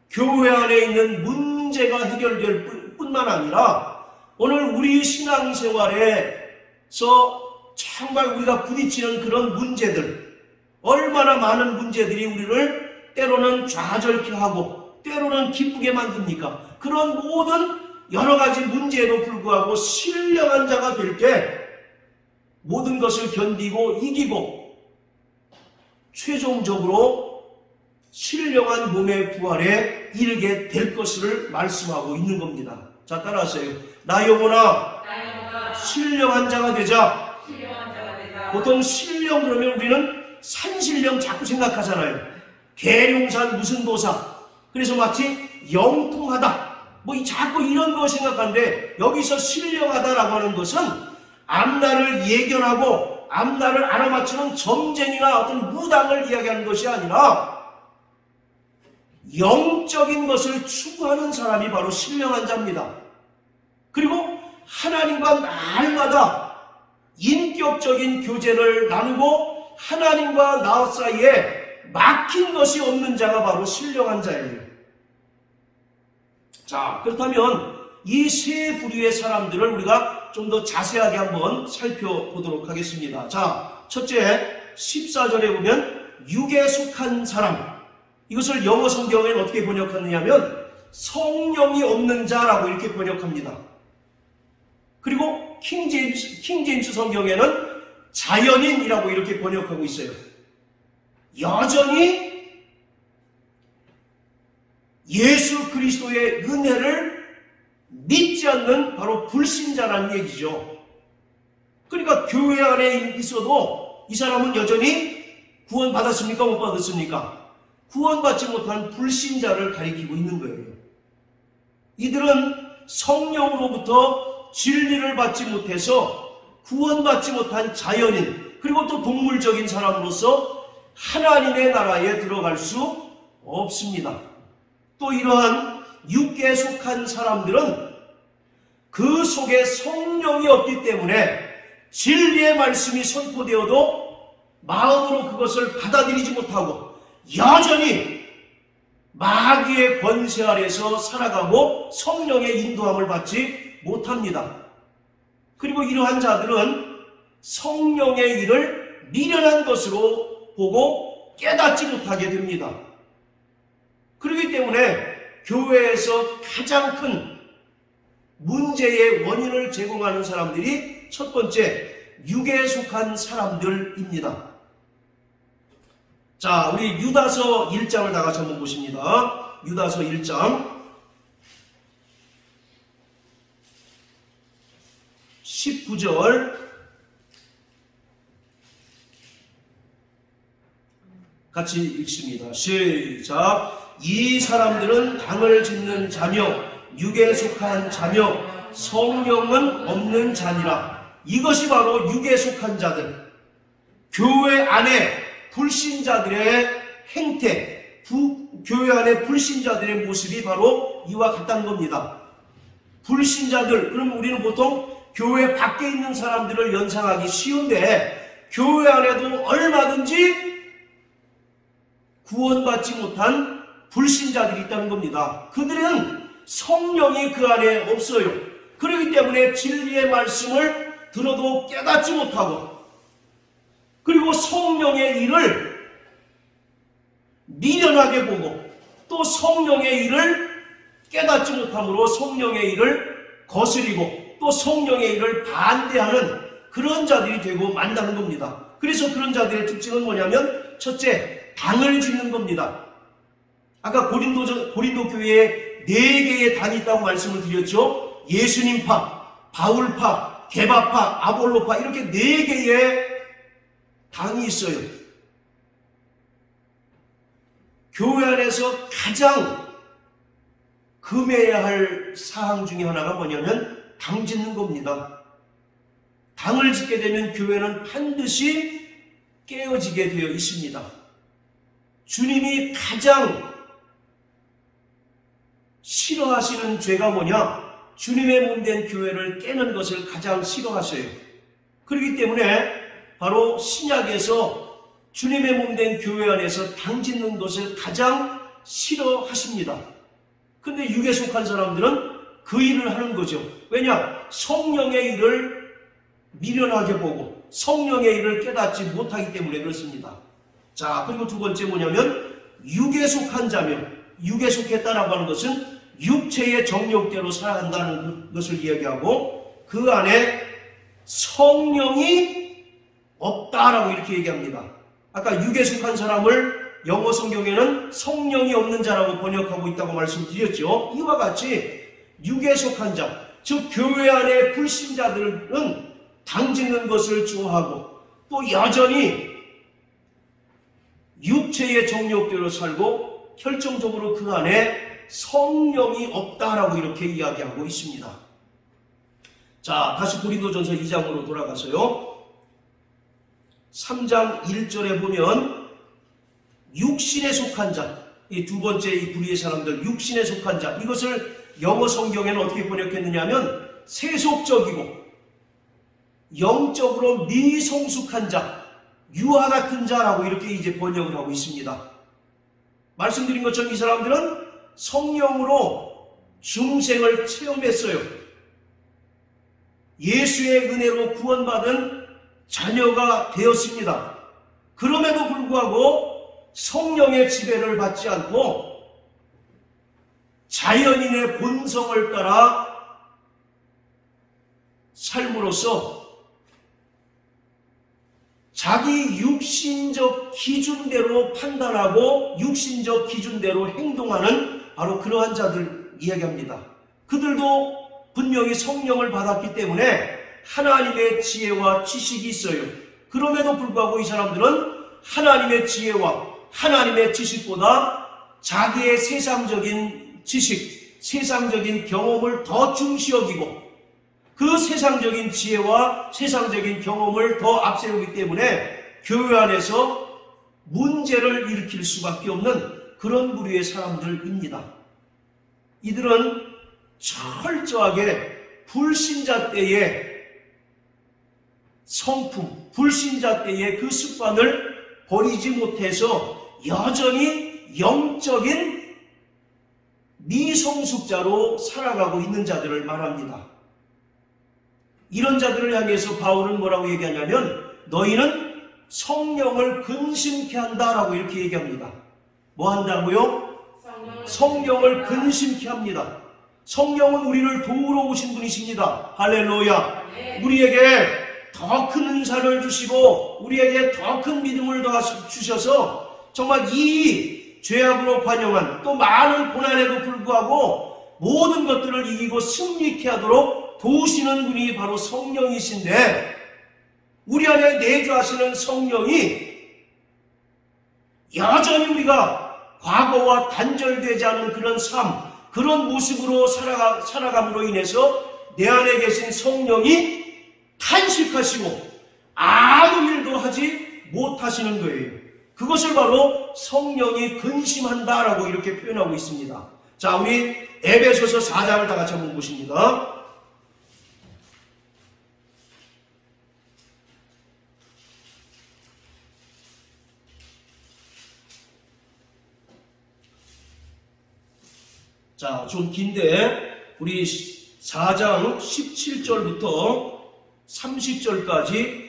교회 안에 있는 문제가 해결될 뿐만 아니라 오늘 우리 신앙생활에서 정말 우리가 부딪히는 그런 문제들, 얼마나 많은 문제들이 우리를 때로는 좌절케 하고 때로는 기쁘게 만듭니까? 그런 모든 여러 가지 문제에도 불구하고 신령한 자가 될 때 모든 것을 견디고 이기고 최종적으로 신령한 몸의 부활에 이르게 될 것을 말씀하고 있는 겁니다. 자, 따라하세요. 나 영혼아 신령한 자가 되자. 보통 신령 그러면 우리는 산신령 자꾸 생각하잖아요. 계룡산 무슨 도사. 그래서 마치 영통하다. 자꾸 이런 거 생각하는데, 여기서 신령하다라고 하는 것은 앞날을 예견하고 앞날을 알아맞추는 점쟁이나 어떤 무당을 이야기하는 것이 아니라 영적인 것을 추구하는 사람이 바로 신령한 자입니다. 그리고 하나님과 날마다 인격적인 교제를 나누고 하나님과 나 사이에 막힌 것이 없는 자가 바로 신령한 자예요. 자, 그렇다면 이 세 부류의 사람들을 우리가 좀 더 자세하게 한번 살펴보도록 하겠습니다. 자, 첫째 14절에 보면 육에 속한 사람, 이것을 영어 성경에는 어떻게 번역하느냐면 성령이 없는 자라고 이렇게 번역합니다. 그리고 킹제임스 성경에는 자연인이라고 이렇게 번역하고 있어요. 여전히 예수 그리스도의 은혜를 믿지 않는 바로 불신자라는 얘기죠. 그러니까 교회 안에 있어도 이 사람은 여전히 구원받았습니까? 못 받았습니까? 구원받지 못한 불신자를 가리키고 있는 거예요. 이들은 성령으로부터 진리를 받지 못해서 구원받지 못한 자연인, 그리고 또 동물적인 사람으로서 하나님의 나라에 들어갈 수 없습니다. 또 이러한 육계에 속한 사람들은 그 속에 성령이 없기 때문에 진리의 말씀이 선포되어도 마음으로 그것을 받아들이지 못하고 여전히 마귀의 권세 아래서 살아가고 성령의 인도함을 받지 못합니다. 그리고 이러한 자들은 성령의 일을 미련한 것으로 보고 깨닫지 못하게 됩니다. 그렇기 때문에 교회에서 가장 큰 문제의 원인을 제공하는 사람들이 첫 번째, 육에 속한 사람들입니다. 자, 우리 유다서 1장을 다 같이 한번 보십니다. 유다서 1장 19절 같이 읽습니다. 시작. 이 사람들은 당을 짓는 자며 육에 속한 자며 성령은 없는 자니라. 이것이 바로 육에 속한 자들, 교회 안에 불신자들의 행태, 교회 안에 불신자들의 모습이 바로 이와 같다는 겁니다. 불신자들, 그러면 우리는 보통 교회 밖에 있는 사람들을 연상하기 쉬운데 교회 안에도 얼마든지 구원받지 못한 불신자들이 있다는 겁니다. 그들은 성령이 그 안에 없어요. 그렇기 때문에 진리의 말씀을 들어도 깨닫지 못하고, 그리고 성령의 일을 미련하게 보고 또 성령의 일을 깨닫지 못함으로 성령의 일을 거스리고 또 성령의 일을 반대하는 그런 자들이 되고 만다는 겁니다. 그래서 그런 자들의 특징은 뭐냐면 첫째, 당을 짓는 겁니다. 아까 고린도 교회에 4개의 당이 있다고 말씀을 드렸죠. 예수님파, 바울파, 게바파, 아볼로파, 이렇게 4개의 당이 있어요. 교회 안에서 가장 금해야 할 사항 중에 하나가 뭐냐면 당 짓는 겁니다. 당을 짓게 되면 교회는 반드시 깨어지게 되어 있습니다. 주님이 가장 싫어하시는 죄가 뭐냐? 주님의 몸된 교회를 깨는 것을 가장 싫어하셔요. 그렇기 때문에 바로 신약에서 주님의 몸된 교회 안에서 당 짓는 것을 가장 싫어하십니다. 근데 육에 속한 사람들은 그 일을 하는 거죠. 왜냐? 성령의 일을 미련하게 보고 성령의 일을 깨닫지 못하기 때문에 그렇습니다. 자, 그리고 두 번째 뭐냐면 육에 속한 자며, 육에 속했다라고 하는 것은 육체의 정욕대로 살아간다는 것을 이야기하고 그 안에 성령이 없다라고 이렇게 얘기합니다. 아까 육에 속한 사람을 영어 성경에는 성령이 없는 자라고 번역하고 있다고 말씀드렸죠. 이와 같이 육에 속한 자, 즉 교회 안에 불신자들은 당 짓는 것을 좋아하고 또 여전히 육체의 정욕대로 살고 결정적으로 그 안에 성령이 없다라고 이렇게 이야기하고 있습니다. 자, 다시 고린도전서 2장으로 돌아가서요. 3장 1절에 보면 육신에 속한 자, 이 두 번째 이 불의의 사람들, 육신에 속한 자, 이것을 영어 성경에는 어떻게 번역했느냐 하면 세속적이고 영적으로 미성숙한 자, 유아 같은 자라고 이렇게 이제 번역을 하고 있습니다. 말씀드린 것처럼 이 사람들은 성령으로 중생을 체험했어요. 예수의 은혜로 구원받은 자녀가 되었습니다. 그럼에도 불구하고 성령의 지배를 받지 않고 자연인의 본성을 따라 삶으로써 자기 육신적 기준대로 판단하고 육신적 기준대로 행동하는 바로 그러한 자들 이야기합니다. 그들도 분명히 성령을 받았기 때문에 하나님의 지혜와 지식이 있어요. 그럼에도 불구하고 이 사람들은 하나님의 지혜와 하나님의 지식보다 자기의 세상적인 지식, 세상적인 경험을 더 중시 여기고 그 세상적인 지혜와 세상적인 경험을 더 앞세우기 때문에 교회 안에서 문제를 일으킬 수밖에 없는 그런 부류의 사람들입니다. 이들은 철저하게 불신자 때의 성품, 불신자 때의 그 습관을 버리지 못해서 여전히 영적인 미성숙자로 살아가고 있는 자들을 말합니다. 이런 자들을 향해서 바울은 뭐라고 얘기하냐면 너희는 성령을 근심케 한다라고 이렇게 얘기합니다. 뭐 한다고요? 성령을 근심케 합니다. 성령은 우리를 도우러 오신 분이십니다. 할렐루야. 우리에게 더 큰 은사를 주시고 우리에게 더 큰 믿음을 주셔서 정말 이 죄악으로 관영한 또 많은 고난에도 불구하고 모든 것들을 이기고 승리케 하도록 도우시는 분이 바로 성령이신데 우리 안에 내주하시는 성령이 여전히 우리가 과거와 단절되지 않은 그런 삶, 그런 모습으로 살아감으로 인해서 내 안에 계신 성령이 탄식하시고 아무 일도 하지 못하시는 거예요. 그것을 바로 성령이 근심한다라고 이렇게 표현하고 있습니다. 자, 우리 에베소서 4장을 다 같이 한번 보십니다. 자, 좀 긴데 우리 4장 17절부터 30절까지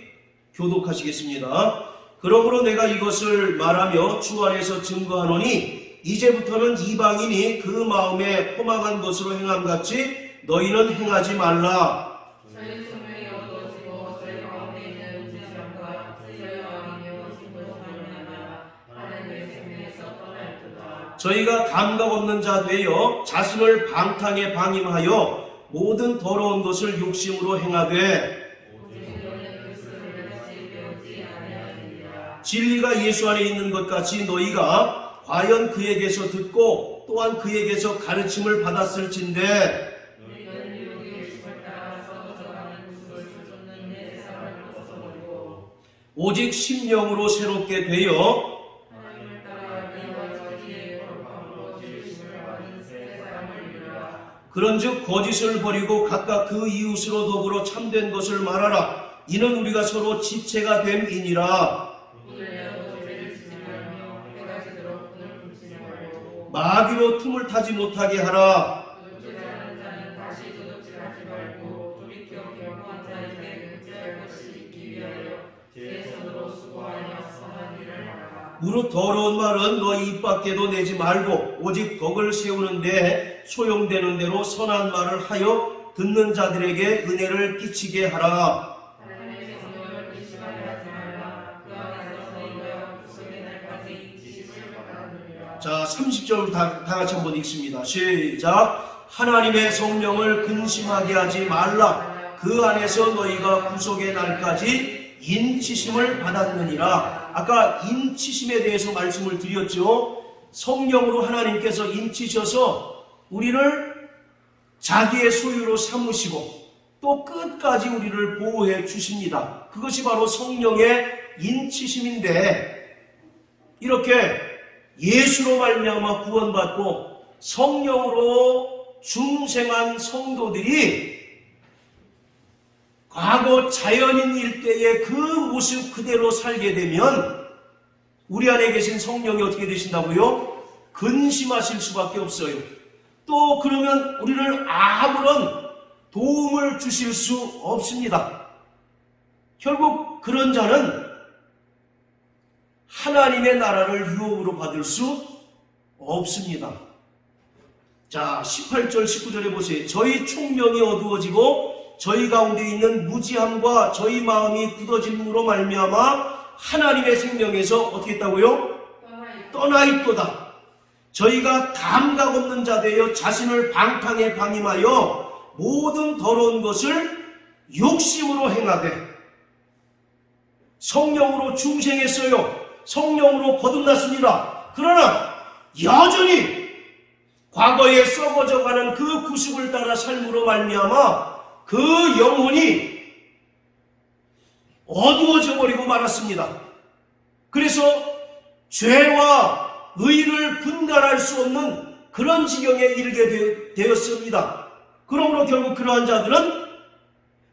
교독하시겠습니다. 그러므로 내가 이것을 말하며 주 안에서 증거하노니 이제부터는 이방인이 그 마음에 포망한 것으로 행함같이 너희는 행하지 말라. 저희가 감각 없는 자 되어 자신을 방탕에 방임하여 모든 더러운 것을 욕심으로 행하되 진리가 예수 안에 있는 것 같이 너희가 과연 그에게서 듣고 또한 그에게서 가르침을 받았을진데 오직 심령으로 새롭게 되어 그런즉 거짓을 버리고 각각 그 이웃으로 더불어 참된 것을 말하라. 이는 우리가 서로 지체가 됨이니라. 마귀로 틈을 타지 못하게 하라. 무릇 더러운 말은 너희 입 밖에도 내지 말고 오직 덕을 세우는데 소용되는 대로 선한 말을 하여 듣는 자들에게 은혜를 끼치게 하라. 자, 30절 다 같이 한번 읽습니다. 시작. 하나님의 성령을 근심하게 하지 말라. 그 안에서 너희가 구속의 날까지 인치심을 받았느니라. 아까 인치심에 대해서 말씀을 드렸죠. 성령으로 하나님께서 인치셔서 우리를 자기의 소유로 삼으시고 또 끝까지 우리를 보호해 주십니다. 그것이 바로 성령의 인치심인데 이렇게 예수로 말미암아 구원받고 성령으로 중생한 성도들이 과거 자연인일 때의 그 모습 그대로 살게 되면 우리 안에 계신 성령이 어떻게 되신다고요? 근심하실 수밖에 없어요. 또 그러면 우리를 아무런 도움을 주실 수 없습니다. 결국 그런 자는 하나님의 나라를 유업으로 받을 수 없습니다. 자, 18절 19절에 보세요. 저희 총명이 어두워지고 저희 가운데 있는 무지함과 저희 마음이 굳어짐으로 말미암아 하나님의 생명에서 어떻게 했다고요? 떠나 있도다. 저희가 감각 없는 자 되어 자신을 방탕에 방임하여 모든 더러운 것을 욕심으로 행하되 성령으로 중생했어요. 성령으로 거듭났습니다. 그러나 여전히 과거에 썩어져가는 그 구습을 따라 삶으로 말미암아 그 영혼이 어두워져 버리고 말았습니다. 그래서 죄와 의를 분간할 수 없는 그런 지경에 이르게 되었습니다. 그러므로 결국 그러한 자들은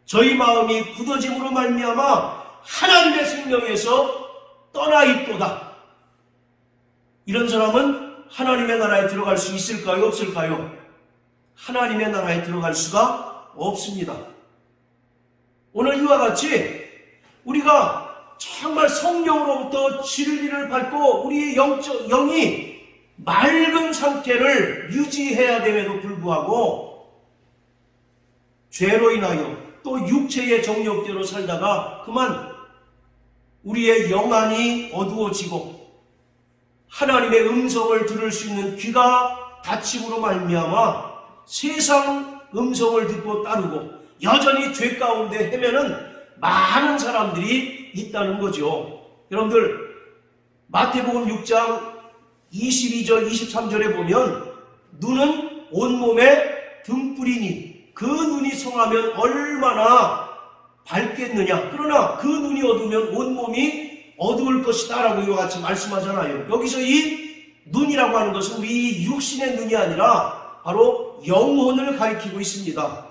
저희 마음이 굳어짐으로 말미암아 하나님의 생명에서 떠나 있도다. 이런 사람은 하나님의 나라에 들어갈 수 있을까요? 없을까요? 하나님의 나라에 들어갈 수가 없습니다. 오늘 이와 같이 우리가 정말 성령으로부터 진리를 받고 우리의 영이 맑은 상태를 유지해야 됨에도 불구하고 죄로 인하여 또 육체의 정욕대로 살다가 그만 우리의 영안이 어두워지고 하나님의 음성을 들을 수 있는 귀가 닫힘으로 말미암아 세상 음성을 듣고 따르고 여전히 죄 가운데 헤매는 많은 사람들이 있다는 거죠. 여러분들 마태복음 6장 22절 23절에 보면 눈은 온몸에 등불이니 그 눈이 성하면 얼마나 밝겠느냐. 그러나 그 눈이 어두우면 온몸이 어두울 것이다 라고 이와 같이 말씀하잖아요. 여기서 이 눈이라고 하는 것은 우리 육신의 눈이 아니라 바로 영혼을 가리키고 있습니다.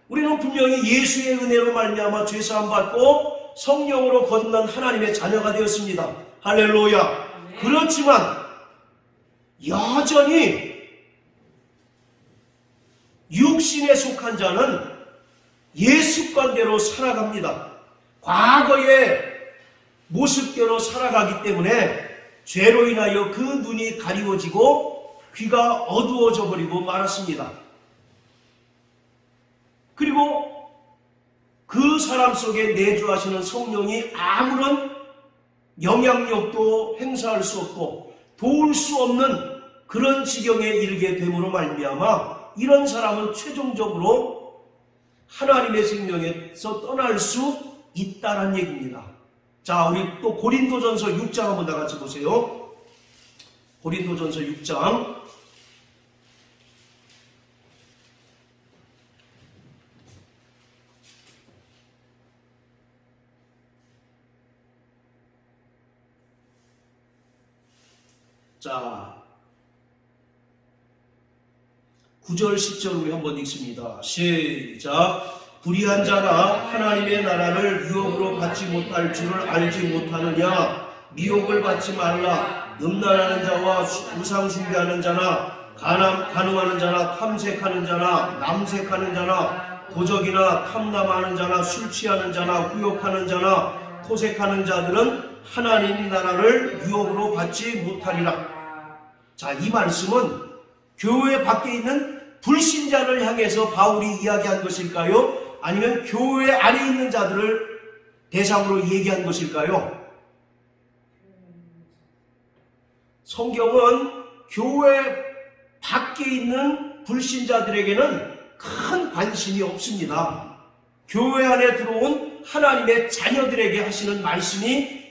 우리는 분명히 예수의 은혜로 말미암아 죄사함 받고 성령으로 거듭난 하나님의 자녀가 되었습니다. 할렐루야. 그렇지만 여전히 육신에 속한 자는 옛 습관대로 살아갑니다. 과거의 모습대로 살아가기 때문에 죄로 인하여 그 눈이 가리워지고 귀가 어두워져 버리고 말았습니다. 그리고 그 사람 속에 내주하시는 성령이 아무런 영향력도 행사할 수 없고 도울 수 없는 그런 지경에 이르게 됨으로 말미암아 이런 사람은 최종적으로 하나님의 생명에서 떠날 수 있다는 얘기입니다. 자, 우리 또 고린도전서 6장 한번 다 같이 보세요. 고린도전서 6장. 자, 9절 10절 우리 한번 읽습니다. 시작. 불의한 자가 하나님의 나라를 유혹으로 받지 못할 줄을 알지 못하느냐. 미혹을 받지 말라. 음란하는 자와 우상 숭배하는 자나 간음하는 자나 탐색하는 자나 남색하는 자나 도적이나 탐남하는 자나 술 취하는 자나 후욕하는 자나 토색하는 자들은 하나님 나라를 유혹으로 받지 못하리라. 자, 이 말씀은 교회 밖에 있는 불신자를 향해서 바울이 이야기한 것일까요? 아니면 교회 안에 있는 자들을 대상으로 얘기한 것일까요? 성경은 교회 밖에 있는 불신자들에게는 큰 관심이 없습니다. 교회 안에 들어온 하나님의 자녀들에게 하시는 말씀이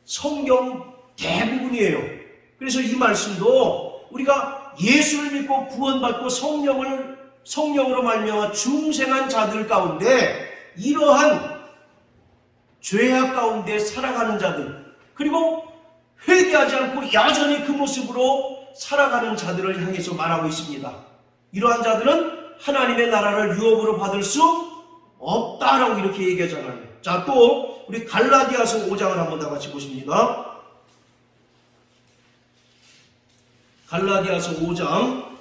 성경 대부분이에요. 그래서 이 말씀도 우리가 예수를 믿고 구원받고 성령으로 말미암아 중생한 자들 가운데 이러한 죄악 가운데 살아가는 자들, 그리고 회개하지 않고 여전히 그 모습으로 살아가는 자들을 향해서 말하고 있습니다. 이러한 자들은 하나님의 나라를 유혹으로 받을 수 없다라고 이렇게 얘기하잖아요. 자, 또 우리 갈라디아서 5장을 한번 다 같이 보십니다. 갈라디아서 5장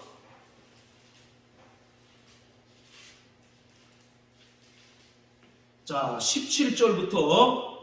자 17절부터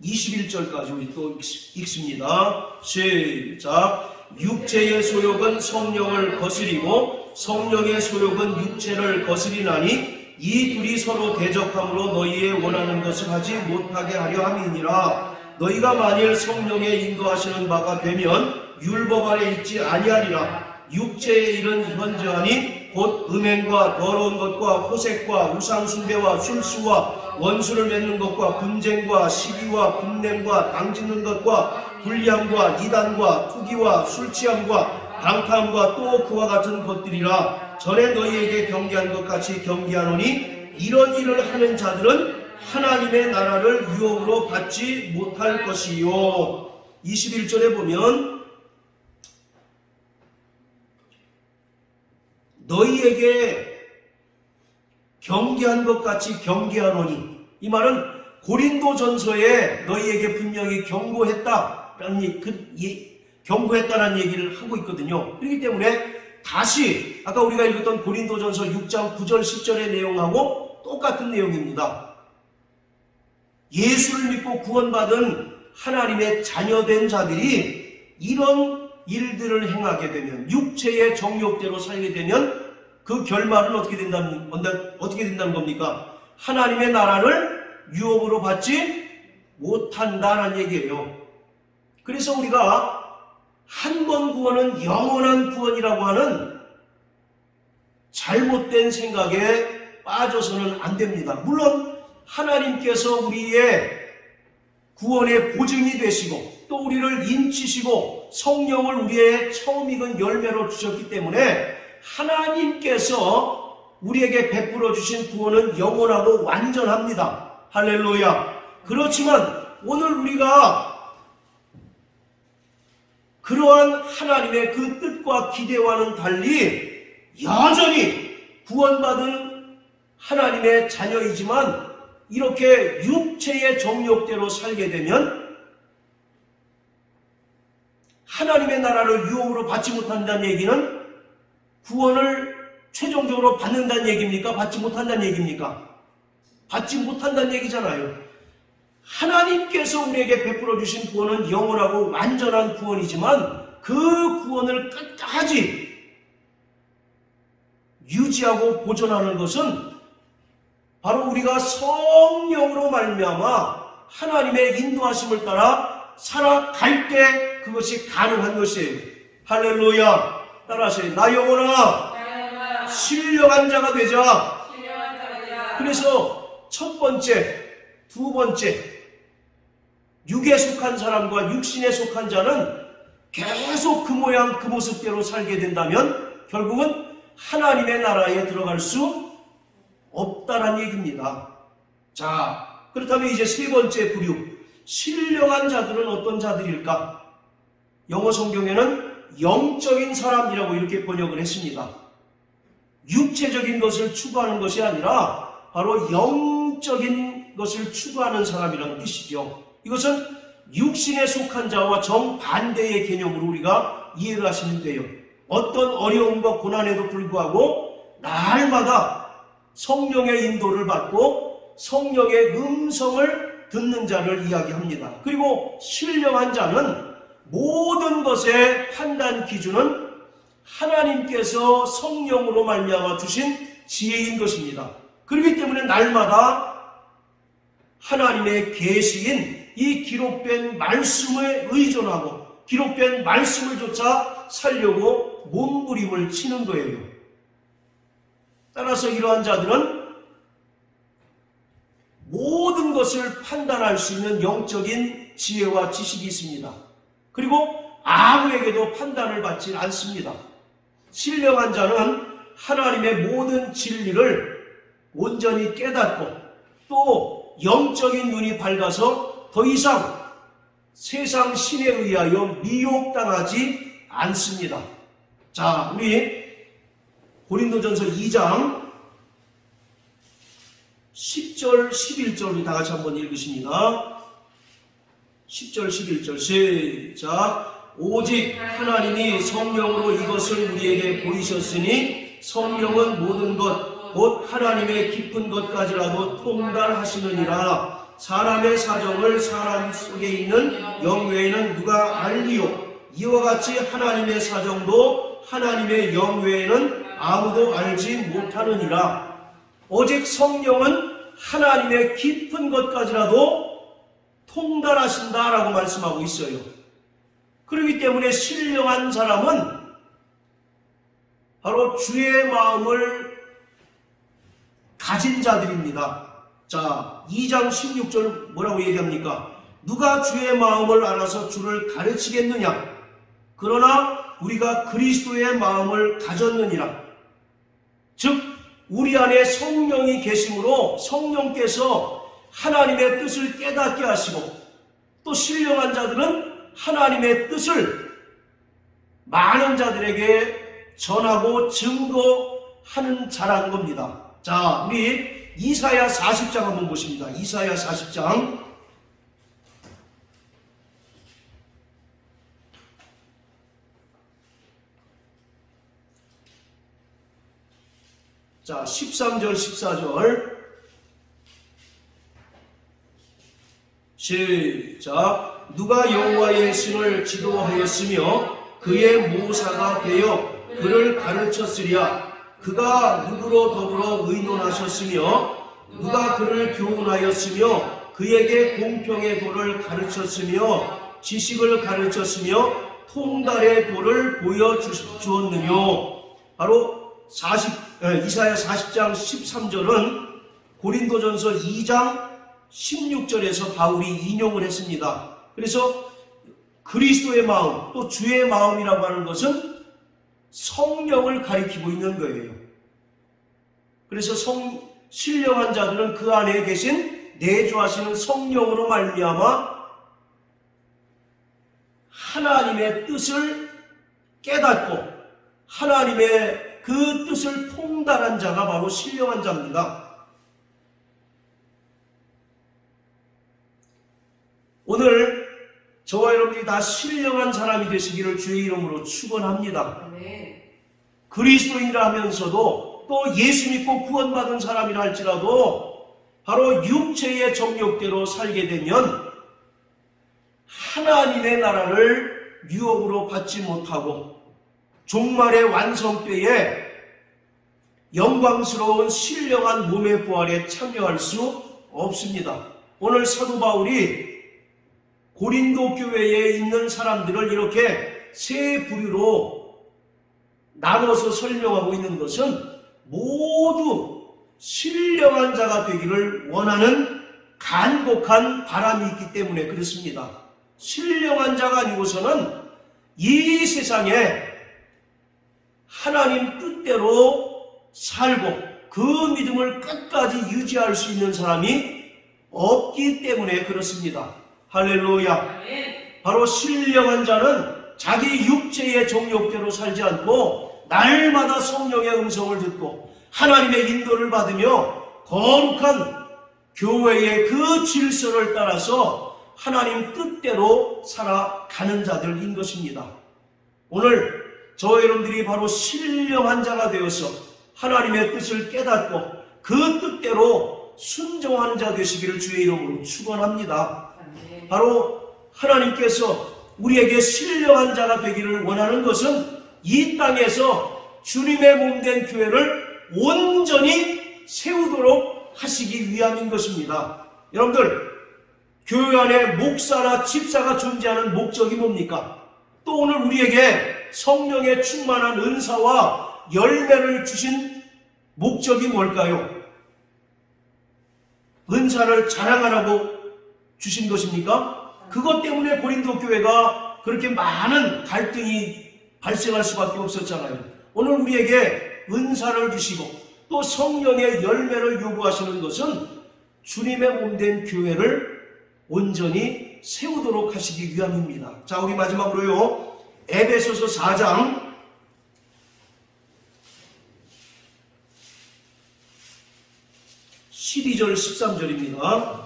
21절까지 우리 또 읽습니다. 시작. 육체의 소욕은 성령을 거스리고 성령의 소욕은 육체를 거스리나니 이 둘이 서로 대적함으로 너희의 원하는 것을 하지 못하게 하려 함이니라. 너희가 만일 성령의 인도하시는 바가 되면 율법 아래 있지 아니하리라. 육체의 일은 현저하니 곧 음행과 더러운 것과 호색과 우상숭배와 술수와 원수를 맺는 것과 분쟁과 시기와 분냄과 당짓는 것과 불리함과 이단과 투기와 술취함과 방탕함과 또 그와 같은 것들이라. 전에 너희에게 경계한 것 같이 경계하노니 이런 일을 하는 자들은 하나님의 나라를 유혹으로 받지 못할 것이요. 21절에 보면 너희에게 경계한 것 같이 경계하노니, 이 말은 고린도전서에 너희에게 분명히 경고했다는 얘기를 하고 있거든요. 그렇기 때문에 다시 아까 우리가 읽었던 고린도전서 6장 9절 10절의 내용하고 똑같은 내용입니다. 예수를 믿고 구원받은 하나님의 자녀된 자들이 이런 일들을 행하게 되면, 육체의 정욕대로 살게 되면 그 결말은 어떻게 된다는 겁니까? 하나님의 나라를 유혹으로 받지 못한다는 얘기예요. 그래서 우리가 한 번 구원은 영원한 구원이라고 하는 잘못된 생각에 빠져서는 안 됩니다. 물론 하나님께서 우리의 구원의 보증이 되시고 또 우리를 인치시고 성령을 우리의 처음 익은 열매로 주셨기 때문에 하나님께서 우리에게 베풀어 주신 구원은 영원하고 완전합니다. 할렐루야. 그렇지만 오늘 우리가 그러한 하나님의 그 뜻과 기대와는 달리 여전히 구원받은 하나님의 자녀이지만 이렇게 육체의 정욕대로 살게 되면 하나님의 나라를 유혹으로 받지 못한다는 얘기는 구원을 최종적으로 받는다는 얘기입니까? 받지 못한다는 얘기입니까? 받지 못한다는 얘기잖아요. 하나님께서 우리에게 베풀어 주신 구원은 영원하고 완전한 구원이지만 그 구원을 끝까지 유지하고 보존하는 것은 바로 우리가 성령으로 말미암아 하나님의 인도하심을 따라 살아갈 때 그것이 가능한 것이에요. 할렐루야. 따라하세요. 나 영혼아 신령한 자가 되자. 그래서 첫 번째, 두 번째, 육에 속한 사람과 육신에 속한 자는 계속 그 모양 그 모습대로 살게 된다면 결국은 하나님의 나라에 들어갈 수 없다란 얘기입니다. 자, 그렇다면 이제 세 번째 부류, 신령한 자들은 어떤 자들일까? 영어 성경에는 영적인 사람이라고 이렇게 번역을 했습니다. 육체적인 것을 추구하는 것이 아니라 바로 영적인 것을 추구하는 사람이라는 뜻이죠. 이것은 육신에 속한 자와 정반대의 개념으로 우리가 이해를 하시면 돼요. 어떤 어려움과 고난에도 불구하고 날마다 성령의 인도를 받고 성령의 음성을 듣는 자를 이야기합니다. 그리고 신령한 자는 모든 것의 판단 기준은 하나님께서 성령으로 말미암아 주신 지혜인 것입니다. 그렇기 때문에 날마다 하나님의 계시인 이 기록된 말씀에 의존하고 기록된 말씀을 조차 살려고 몸부림을 치는 거예요. 따라서 이러한 자들은 모든 것을 판단할 수 있는 영적인 지혜와 지식이 있습니다. 그리고 아무에게도 판단을 받지 않습니다. 신령한 자는 하나님의 모든 진리를 온전히 깨닫고 또 영적인 눈이 밝아서 더 이상 세상 신에 의하여 미혹당하지 않습니다. 자, 우리 고린도전서 2장 10절 11절 우리 다같이 한번 읽으십니다. 10절 11절 시작. 오직 하나님이 성령으로 이것을 우리에게 보이셨으니 성령은 모든 것 곧 하나님의 깊은 것까지라도 통달하시느니라. 사람의 사정을 사람 속에 있는 영 외에는 누가 알리요? 이와 같이 하나님의 사정도 하나님의 영 외에는 아무도 알지 못하느니라. 오직 성령은 하나님의 깊은 것까지라도 통달하신다라고 말씀하고 있어요. 그렇기 때문에 신령한 사람은 바로 주의 마음을 가진 자들입니다. 자, 2장 16절 뭐라고 얘기합니까? 누가 주의 마음을 알아서 주를 가르치겠느냐? 그러나 우리가 그리스도의 마음을 가졌느니라. 즉 우리 안에 성령이 계심으로 성령께서 하나님의 뜻을 깨닫게 하시고, 또 신령한 자들은 하나님의 뜻을 많은 자들에게 전하고 증거하는 자라는 겁니다. 자, 우리 이사야 40장 한번 보십니다. 이사야 40장. 자, 13절, 14절. 시작. 누가 여호와의 신을 지도하였으며 그의 모사가 되어 그를 가르쳤으랴. 그가 누구로 더불어 의논하셨으며 누가 그를 교훈하였으며 그에게 공평의 도를 가르쳤으며 지식을 가르쳤으며 통달의 도를 보여주었느냐. 바로 이사야 40장 13절은 고린도전서 2장 16절에서 바울이 인용을 했습니다. 그래서 그리스도의 마음, 또 주의 마음이라고 하는 것은 성령을 가리키고 있는 거예요. 그래서 신령한 자들은 그 안에 계신 내주하시는 성령으로 말미암아 하나님의 뜻을 깨닫고 하나님의 그 뜻을 통달한 자가 바로 신령한 자입니다. 오늘 저와 여러분이 다 신령한 사람이 되시기를 주의 이름으로 축원합니다. 그리스도인이라 하면서도 또 예수 믿고 구원받은 사람이라 할지라도 바로 육체의 정욕대로 살게 되면 하나님의 나라를 유업으로 받지 못하고 종말의 완성 때에 영광스러운 신령한 몸의 부활에 참여할 수 없습니다. 오늘 사도 바울이 고린도 교회에 있는 사람들을 이렇게 세 부류로 나눠서 설명하고 있는 것은 모두 신령한 자가 되기를 원하는 간곡한 바람이 있기 때문에 그렇습니다. 신령한 자가 아니고서는 이 세상에 하나님 뜻대로 살고 그 믿음을 끝까지 유지할 수 있는 사람이 없기 때문에 그렇습니다. 할렐루야. 바로 신령한 자는 자기 육체의 정욕대로 살지 않고 날마다 성령의 음성을 듣고 하나님의 인도를 받으며 거룩한 교회의 그 질서를 따라서 하나님 뜻대로 살아가는 자들인 것입니다. 오늘 저와 여러분들이 바로 신령한 자가 되어서 하나님의 뜻을 깨닫고 그 뜻대로 순종하는 자 되시기를 주의 이름으로 축원합니다. 바로 하나님께서 우리에게 신령한 자가 되기를 원하는 것은 이 땅에서 주님의 몸된 교회를 온전히 세우도록 하시기 위함인 것입니다. 여러분들, 교회 안에 목사나 집사가 존재하는 목적이 뭡니까? 또 오늘 우리에게 성령의 충만한 은사와 열매를 주신 목적이 뭘까요? 은사를 자랑하라고 주신 것입니까? 그것 때문에 고린도 교회가 그렇게 많은 갈등이 발생할 수밖에 없었잖아요. 오늘 우리에게 은사를 주시고 또 성령의 열매를 요구하시는 것은 주님의 몸된 교회를 온전히 세우도록 하시기 위함입니다. 자, 우리 마지막으로요, 에베소서 4장 12절 13절입니다.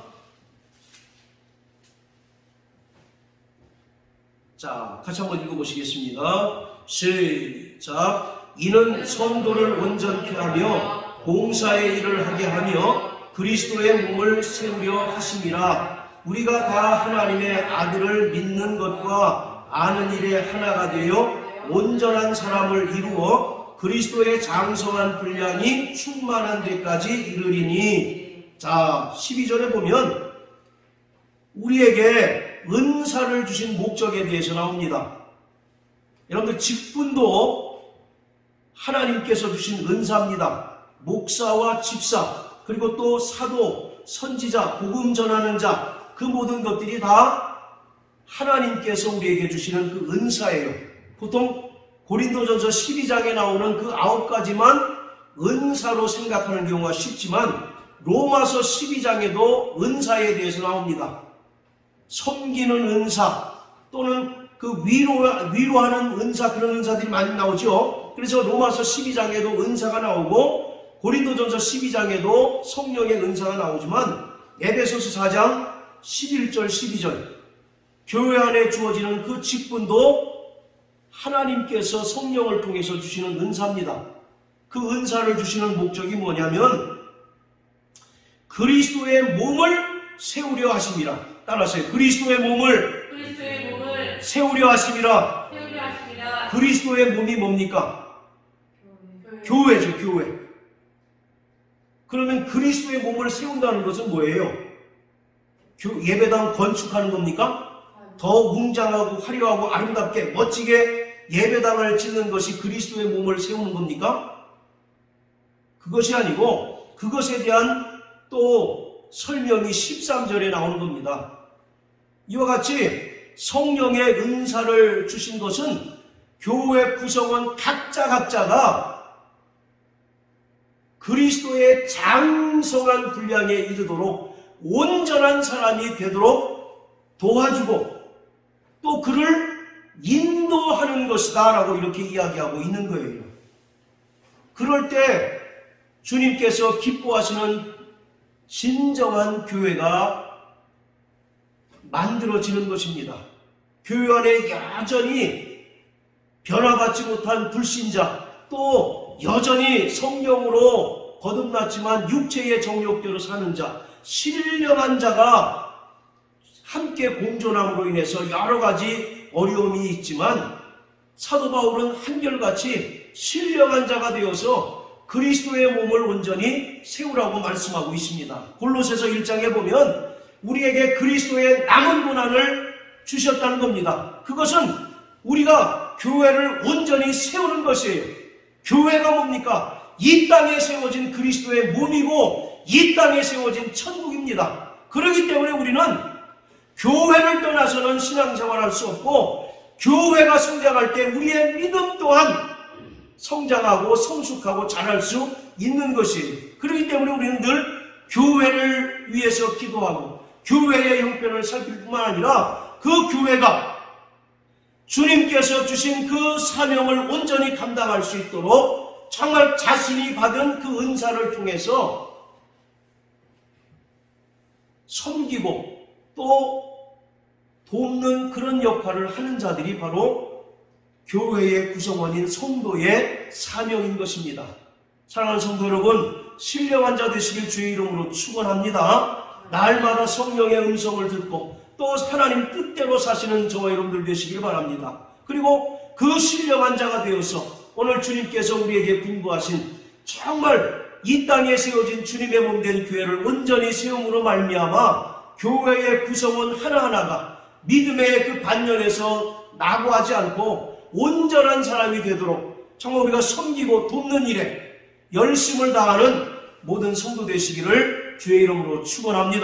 자, 같이 한번 읽어보시겠습니다. 시작. 이는 성도를 온전케 하며 봉사의 일을 하게 하며 그리스도의 몸을 세우려 하심이라. 우리가 다 하나님의 아들을 믿는 것과 아는 일에 하나가 되어 온전한 사람을 이루어 그리스도의 장성한 분량이 충만한 데까지 이르리니. 자, 12절에 보면 우리에게 은사를 주신 목적에 대해서 나옵니다. 여러분들 직분도 하나님께서 주신 은사입니다. 목사와 집사, 그리고 또 사도, 선지자, 복음 전하는 자, 그 모든 것들이 다 하나님께서 우리에게 주시는 그 은사예요. 보통 고린도전서 12장에 나오는 그 9가지만 은사로 생각하는 경우가 쉽지만 로마서 12장에도 은사에 대해서 나옵니다. 섬기는 은사 또는 그 위로하는 은사, 그런 은사들이 많이 나오죠. 그래서 로마서 12장에도 은사가 나오고 고린도전서 12장에도 성령의 은사가 나오지만 에베소서 4장 11절 12절 교회 안에 주어지는 그 직분도 하나님께서 성령을 통해서 주시는 은사입니다. 그 은사를 주시는 목적이 뭐냐면 그리스도의 몸을 세우려 하심이라. 따라하세요. 그리스도의 몸을 세우려 하심이라. 그리스도의 몸이 뭡니까? 교회죠, 교회. 그러면 그리스도의 몸을 세운다는 것은 뭐예요? 예배당 건축하는 겁니까? 더 웅장하고 화려하고 아름답게 멋지게 예배당을 짓는 것이 그리스도의 몸을 세우는 겁니까? 그것이 아니고 그것에 대한 또 설명이 13절에 나오는 겁니다. 이와 같이 성령의 은사를 주신 것은 교회 구성원 각자가 그리스도의 장성한 분량에 이르도록 온전한 사람이 되도록 도와주고 또 그를 인도하는 것이다 라고 이렇게 이야기하고 있는 거예요. 그럴 때 주님께서 기뻐하시는 진정한 교회가 만들어지는 것입니다. 교회 안에 여전히 변화받지 못한 불신자, 또 여전히 성령으로 거듭났지만 육체의 정욕대로 사는 자, 신령한 자가 함께 공존함으로 인해서 여러 가지 어려움이 있지만 사도 바울은 한결같이 신령한 자가 되어서 그리스도의 몸을 온전히 세우라고 말씀하고 있습니다. 골로새서 1장에 보면 우리에게 그리스도의 남은 고난을 주셨다는 겁니다. 그것은 우리가 교회를 온전히 세우는 것이에요. 교회가 뭡니까? 이 땅에 세워진 그리스도의 몸이고 이 땅에 세워진 천국입니다. 그렇기 때문에 우리는 교회를 떠나서는 신앙생활할 수 없고 교회가 성장할 때 우리의 믿음 또한 성장하고 성숙하고 자랄 수 있는 것이에요. 그렇기 때문에 우리는 늘 교회를 위해서 기도하고 교회의 형편을 살필 뿐만 아니라 그 교회가 주님께서 주신 그 사명을 온전히 감당할 수 있도록 정말 자신이 받은 그 은사를 통해서 섬기고 또 돕는 그런 역할을 하는 자들이 바로 교회의 구성원인 성도의 사명인 것입니다. 사랑하는 성도 여러분, 신령한 자 되시길 주의 이름으로 축원합니다. 날마다 성령의 음성을 듣고 또 하나님 뜻대로 사시는 저와 여러분들 되시길 바랍니다. 그리고 그 신령한 자가 되어서 오늘 주님께서 우리에게 분부하신 정말 이 땅에 세워진 주님의 몸된 교회를 온전히 세움으로 말미암아 교회의 구성원 하나하나가 믿음의 그 반열에서 낙오하지 않고 온전한 사람이 되도록 정말 우리가 섬기고 돕는 일에 열심을 다하는 모든 성도 되시기를 주의 이름으로 축원합니다.